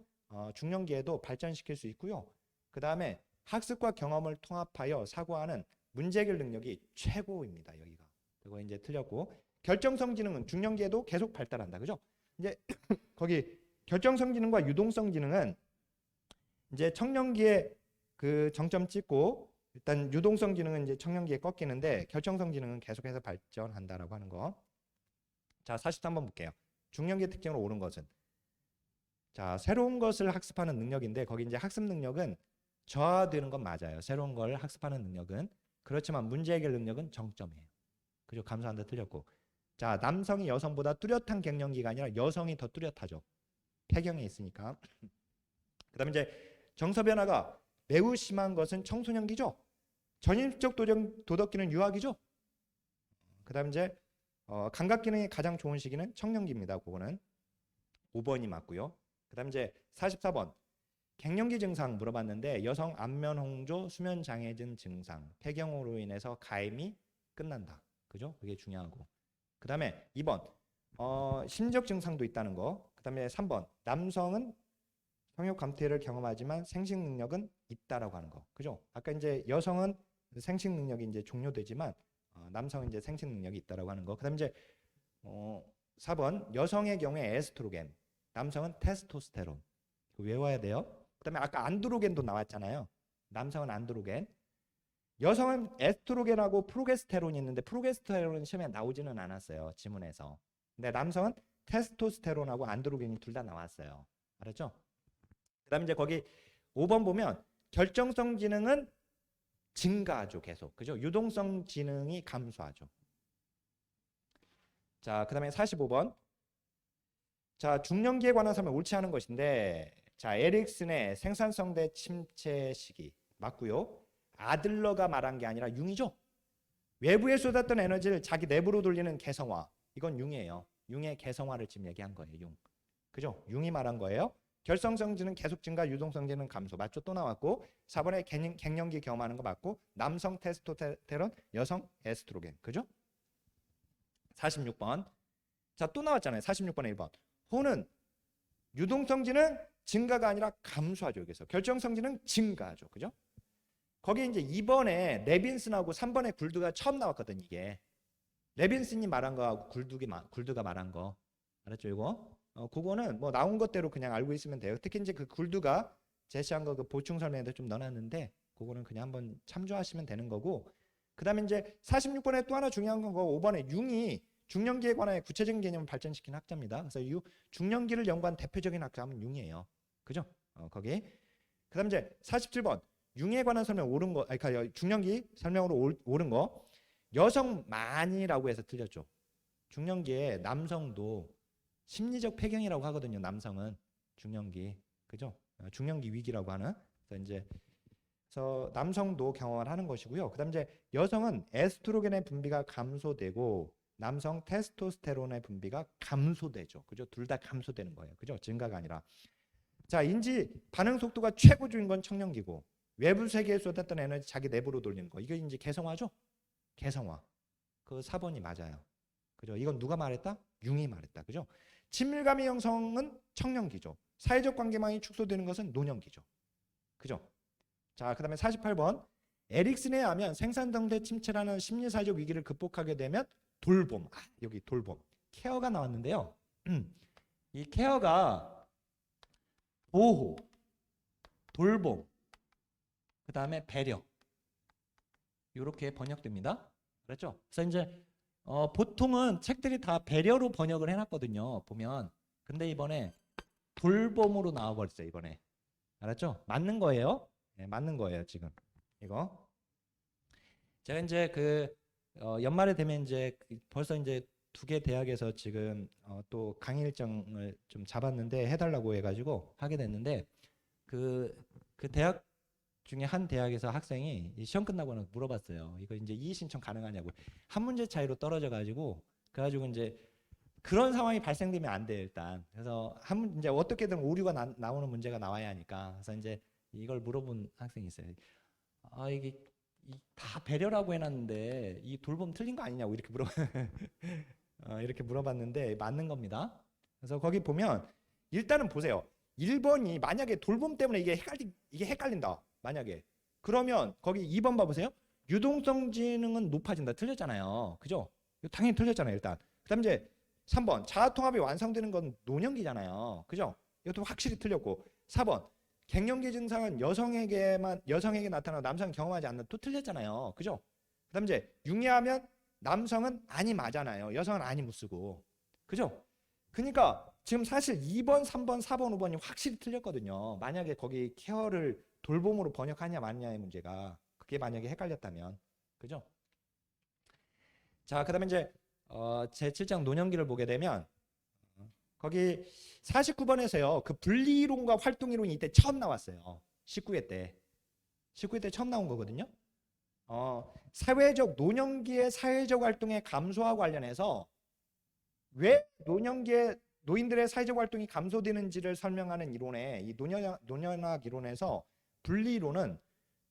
중년기에도 발전시킬 수 있고요. 그다음에 학습과 경험을 통합하여 사고하는 문제 해결 능력이 최고입니다. 여기가. 그거 이제 틀렸고. 결정성 지능은 중년기에도 계속 발달한다. 그죠? 이제 거기 결정성 지능과 유동성 지능은 이제 청년기에 그 정점 찍고 일단 유동성 지능은 이제 청년기에 꺾이는데 결정성 지능은 계속해서 발전한다라고 하는 거. 자, 43번 볼게요. 중년기의 특징으로 옳은 것은 자, 새로운 것을 학습하는 능력인데 거기 이제 학습 능력은 저하되는 건 맞아요. 새로운 걸 학습하는 능력은. 그렇지만 문제 해결 능력은 정점이에요. 그죠? 감소한다 틀렸고. 자, 남성이 여성보다 뚜렷한 갱년기가 아니라 여성이 더 뚜렷하죠. 폐경이 있으니까. 그다음에 이제 정서 변화가 매우 심한 것은 청소년기죠. 전입적 도덕기는 유아기죠. 그다음에 이제 감각 기능이 가장 좋은 시기는 청년기입니다. 그거는 5번이 맞고요. 그다음에 이제 44번. 갱년기 증상 물어봤는데 여성 안면 홍조, 수면 장애증 증상, 폐경으로 인해서 가임이 끝난다. 그죠? 그게 중요하고. 그다음에 2번. 심적 증상도 있다는 거. 그다음에 3번. 남성은 성욕 감퇴를 경험하지만 생식 능력은 있다라고 하는 거. 그죠? 아까 이제 여성은 생식 능력이 이제 종료되지만 남성은 이제 생식 능력이 있다라고 하는 거. 그다음에 이제 4번. 여성의 경우에 에스트로겐, 남성은 테스토스테론. 외워야 돼요. 그다음에 아까 안드로겐도 나왔잖아요. 남성은 안드로겐. 여성은 에스트로겐하고 프로게스테론이 있는데 프로게스테론은 시험에 나오지는 않았어요. 지문에서. 근데 남성은 테스토스테론하고 안드로겐이 둘 다 나왔어요. 알았죠? 그다음에 이제 거기 5번 보면 결정성 지능은 증가하죠. 계속. 그죠? 유동성 지능이 감소하죠. 자, 그다음에 45번. 자, 중년기에 관한 설명 옳지 않은 것인데 자, 에릭슨의 생산성 대 침체 시기 맞고요. 아들러가 말한 게 아니라 융이죠. 외부에 쏟았던 에너지를 자기 내부로 돌리는 개성화. 이건 융이에요. 융의 개성화를 지금 얘기한 거예요. 융. 그죠? 융이 말한 거예요. 결성성지는 계속 증가, 유동성지는 감소. 맞죠? 또 나왔고 4번에 갱년기 경험하는 거 맞고 남성 테스토스테론, 여성 에스트로겐. 그죠? 46번. 자, 또 나왔잖아요. 46번에 1번. 호는 유동성지는 증가가 아니라 감소하죠. 여기서 결정성지는 증가하죠. 그죠? 거기 이제 2번에 레빈슨하고 3번에 굴드가 처음 나왔거든. 이게 레빈슨이 말한 거하고 굴드가 말한 거 알았죠? 이거 그거는 뭐 나온 것대로 그냥 알고 있으면 돼요. 특히 이제 그 굴드가 제시한 거 그 보충 설명에도 좀 넣어놨는데 그거는 그냥 한번 참조하시면 되는 거고. 그다음에 이제 46번에 또 하나 중요한 건 거 5번에 융이 중년기에 관한 구체적인 개념을 발전시킨 학자입니다. 그래서 중년기를 연구한 대표적인 학자는 융이에요. 그죠? 거기. 그다음 이제 47번 융에 관한 설명 옳은 거, 그러니까 중년기 설명으로 옳은 거 여성만이라고 해서 틀렸죠. 중년기에 남성도 심리적 폐경이라고 하거든요. 남성은 중년기, 그죠? 중년기 위기라고 하는. 그래서 남성도 경험을 하는 것이고요. 그다음 이제 여성은 에스트로겐의 분비가 감소되고 남성 테스토스테론의 분비가 감소되죠. 그죠? 둘 다 감소되는 거예요. 그죠? 증가가 아니라. 자, 인지 반응 속도가 최고조인 건 청년기고 외부 세계에 쏟았던 에너지 자기 내부로 돌리는 거. 이거 이제 개성화죠? 개성화. 그 4번이 맞아요. 그죠? 이건 누가 말했다? 융이 말했다. 그죠? 친밀감의 형성은 청년기죠. 사회적 관계망이 축소되는 것은 노년기죠. 그죠? 자, 그다음에 48번. 에릭슨에 의하면 생산성대 침체라는 심리사회적 위기를 극복하게 되면 돌봄. 여기 돌봄. 케어가 나왔는데요. 이 케어가 보호, 돌봄, 그 다음에 배려 이렇게 번역됩니다. 그렇죠? 그래서 이제 보통은 책들이 다 배려로 번역을 해놨거든요. 보면 근데 이번에 돌봄으로 나와버렸어요. 이번에 알았죠? 맞는 거예요. 네, 맞는 거예요. 지금 이거 제가 이제 그 연말에 되면 이제 벌써 이제 2개 대학에서 지금 또 강의 일정을 좀 잡았는데 해달라고 해가지고 하게 됐는데 그 대학 중에 한 대학에서 학생이 이 시험 끝나고 는 물어봤어요. 이거 이제 이의 신청 가능하냐고. 한 문제 차이로 떨어져 가지고 그래가지고 이제 그런 상황이 발생되면 안 돼요, 일단. 그래서 이제 어떻게든 오류가 나오는 문제가 나와야 하니까. 그래서 이제 이걸 물어본 학생이 있어요. 아, 이게 다 배려라고 해놨는데 이 돌봄 틀린 거 아니냐고 이렇게 이렇게 물어봤는데 맞는 겁니다. 그래서 거기 보면 일단은 보세요. 1번이 만약에 돌봄 때문에 이게 헷갈린다. 만약에 그러면 거기 2번 봐보세요. 유동성 지능은 높아진다. 틀렸잖아요. 그죠? 이거 당연히 틀렸잖아요, 일단. 그다음 이제 3번 자아통합이 완성되는 건 노년기잖아요. 그죠? 이것도 확실히 틀렸고. 4번 갱년기 증상은 여성에게 나타나고 남성은 경험하지 않는 또 틀렸잖아요. 그죠? 그다음 이제 융예하면 남성은 아니 맞잖아요. 여성은 아니 못 쓰고. 그죠? 그러니까 지금 사실 2번, 3번, 4번, 5번이 확실히 틀렸거든요. 만약에 거기 케어를 돌봄으로 번역하냐 마냐의 문제가 그게 만약에 헷갈렸다면. 그죠? 자, 그다음에 이제 제 7장 노년기를 보게 되면 거기 49번에서요. 그 분리이론과 활동이론이 이때 처음 나왔어요. 19회 때. 19회 때 처음 나온 거거든요. 사회적 노년기의 사회적 활동의 감소와 관련해서 왜 노인들의 사회적 활동이 감소되는지를 설명하는 이론에 이 노년학 이론에서 분리이론은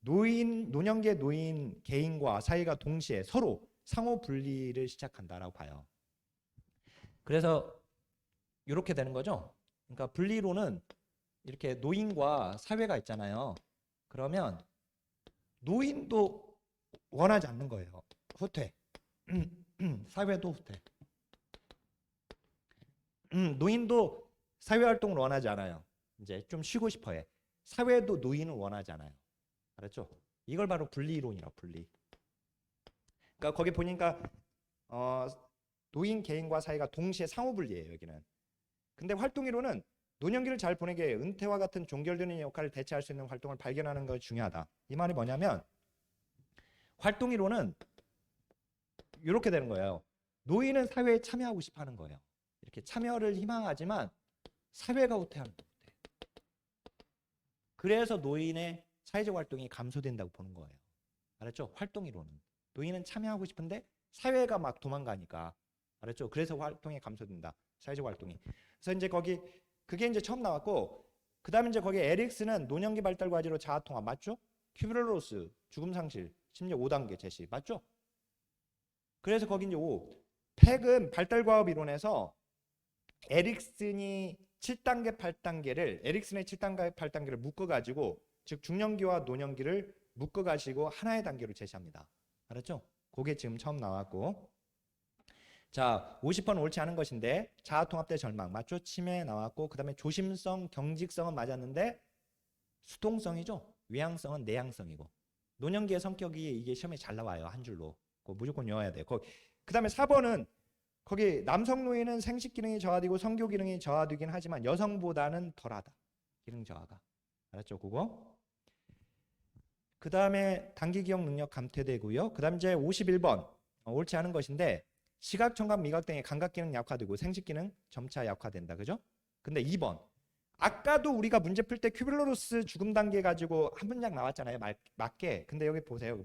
노년기의 노인 개인과 사회가 동시에 서로 상호 분리를 시작한다라고 봐요. 그래서 이렇게 되는 거죠. 그러니까 분리론은 이렇게 노인과 사회가 있잖아요. 그러면 노인도 원하지 않는 거예요. 후퇴. 사회도 후퇴. 노인도 사회활동을 원하지 않아요. 이제 좀 쉬고 싶어해. 사회도 노인을 원하지 않아요. 알았죠? 이걸 바로 분리론이라고 분리. 그러니까 거기 보니까 노인 개인과 사회가 동시에 상호분리예요. 여기는. 근데 활동이론은 노년기를 잘 보내게 위해 은퇴와 같은 종결되는 역할을 대체할 수 있는 활동을 발견하는 것이 중요하다. 이 말이 뭐냐면 활동이론은 이렇게 되는 거예요. 노인은 사회에 참여하고 싶어 하는 거예요. 이렇게 참여를 희망하지만 사회가 후퇴하는 거예요. 그래서 노인의 사회적 활동이 감소된다고 보는 거예요. 알았죠? 활동이론은. 노인은 참여하고 싶은데 사회가 막 도망가니까. 알았죠? 그래서 활동이 감소된다. 사회적 활동이. 그래서 이제 거기 그게 이제 처음 나왔고 그다음에 이제 거기 에릭스는 노년기 발달 과제로 자아통합 맞죠? 큐브렐로스 죽음 상실 심리학 5단계 제시 맞죠? 그래서 거기 이제 5 팩은 발달 과업 이론에서 에릭슨의 7단계 8단계를 묶어 가지고 즉 중년기와 노년기를 묶어 가지고 하나의 단계로 제시합니다. 알았죠? 그게 지금 처음 나왔고 자, 50번 옳지 않은 것인데 자아통합 대 절망 맞죠? 치매 나왔고 그다음에 조심성, 경직성은 맞았는데 수동성이죠. 외향성은 내향성이고 노년기의 성격이 이게 시험에 잘 나와요. 한 줄로. 그거 무조건 외워야 돼요. 그다음에 4번은 거기 남성 노인은 생식 기능이 저하되고 성교 기능이 저하되긴 하지만 여성보다는 덜하다. 기능 저하가. 알았죠? 그거. 그다음에 단기 기억 능력 감퇴되고요. 그다음 이제 51번 옳지 않은 것인데 시각, 청각, 미각 등의 감각 기능 약화되고 생식 기능 점차 약화된다. 그죠? 근데 2번. 아까도 우리가 문제 풀 때 큐빌로로스 죽음 단계 가지고 한 문장 나왔잖아요. 맞게. 근데 여기 보세요.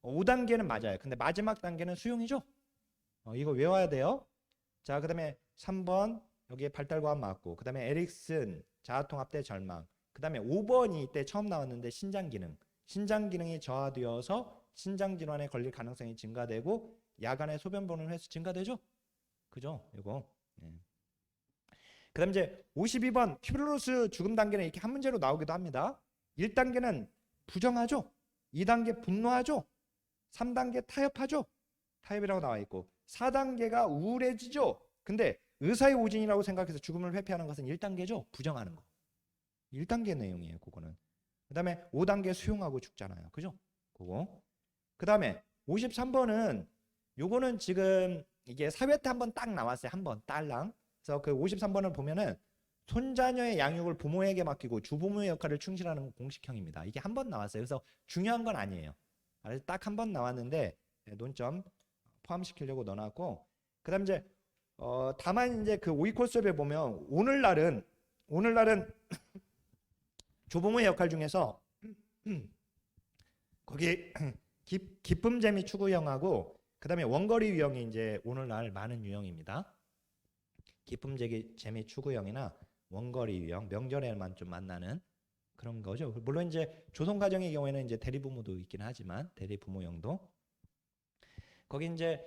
5단계는 맞아요. 근데 마지막 단계는 수용이죠. 이거 외워야 돼요. 자, 그다음에 3번 여기에 발달과학 맞고 그다음에 에릭슨 자아통합 대 절망. 그다음에 5번이 이때 처음 나왔는데 신장 기능이 저하되어서 신장 질환에 걸릴 가능성이 증가되고 야간에 소변 보는 횟수 증가되죠? 그죠? 이거. 네. 그다음 이제 52번 큐브렐로스 죽음 단계는 이렇게 한 문제로 나오기도 합니다. 1단계는 부정하죠. 2단계 분노하죠. 3단계 타협하죠. 타협이라고 나와 있고 4단계가 우울해지죠. 근데 의사의 오진이라고 생각해서 죽음을 회피하는 것은 1단계죠. 부정하는 거. 1단계 내용이에요. 그거는. 그다음에 5단계 수용하고 죽잖아요. 그죠? 그거. 그다음에 53번은 요거는 지금 이게 사회 때 한번 딱 나왔어요. 한번 딸랑. 그래서 그 53번을 보면은 손자녀의 양육을 부모에게 맡기고 주부모의 역할을 충실하는 공식형입니다. 이게 한 번 나왔어요. 그래서 중요한 건 아니에요. 딱 한 번 나왔는데 논점 포함시키려고 넣어놨고 그다음 이제 다만 이제 그 오이 코스업에 보면 오늘날은 조부모의 역할 중에서 거기 기쁨, 재미, 추구 유형하고 그다음에 원거리 유형이 이제 오늘날 많은 유형입니다. 기쁨, 재미, 추구 유형이나 원거리 유형, 명절에만 좀 만나는 그런 거죠. 물론 이제 조선 가정의 경우에는 이제 대리부모도 있긴 하지만 대리부모형도 거기 이제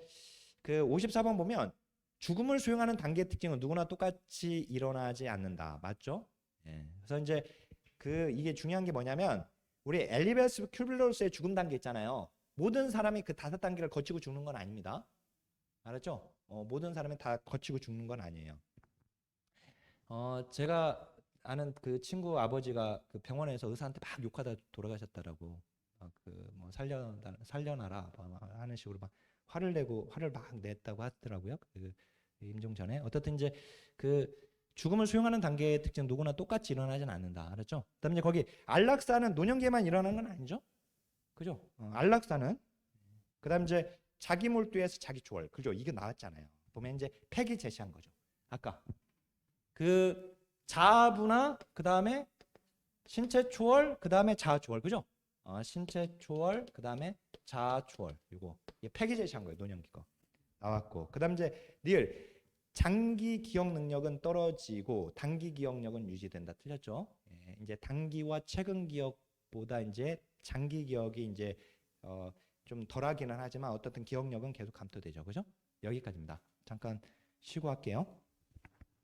그 54번 보면 죽음을 수용하는 단계의 특징은 누구나 똑같이 일어나지 않는다. 맞죠? 예. 그래서 이제 그 이게 중요한 게 뭐냐면 우리 엘리베스 큐빌러스의 죽음 단계 있잖아요. 모든 사람이 그 5단계를 거치고 죽는 건 아닙니다. 알았죠? 모든 사람이 다 거치고 죽는 건 아니에요. 제가 아는 그 친구 아버지가 그 병원에서 의사한테 막 욕하다 돌아가셨다라고 그뭐 살려놔라 하는 식으로 막 화를 막 냈다고 하더라고요. 그 임종 전에 어떻든 이제 그 죽음을 수용하는 단계의 특징 누구나 똑같이 일어나진 않는다. 알았죠? 그다음에 이제 거기 안락사는 노년기에만 일어나는 건 아니죠? 그죠? 안락사는 그다음 이제 자기 몰두에서 자기 초월 그죠? 이게 나왔잖아요. 보면 이제 팩이 제시한 거죠. 아까 그 자아부나 그다음에 신체 초월 그다음에 자아 초월 그죠? 신체 초월 그다음에 자아 초월 이거 이게 팩이 제시한 거예요. 노년기 거 나왔고 그다음 이제 리을 장기 기억 능력은 떨어지고 단기 기억력은 유지된다. 틀렸죠? 예, 이제 단기와 최근 기억보다 이제 장기 기억이 이제 좀 덜하기는 하지만 어떻든 기억력은 계속 감토되죠. 그죠? 여기까지입니다. 잠깐 쉬고 할게요.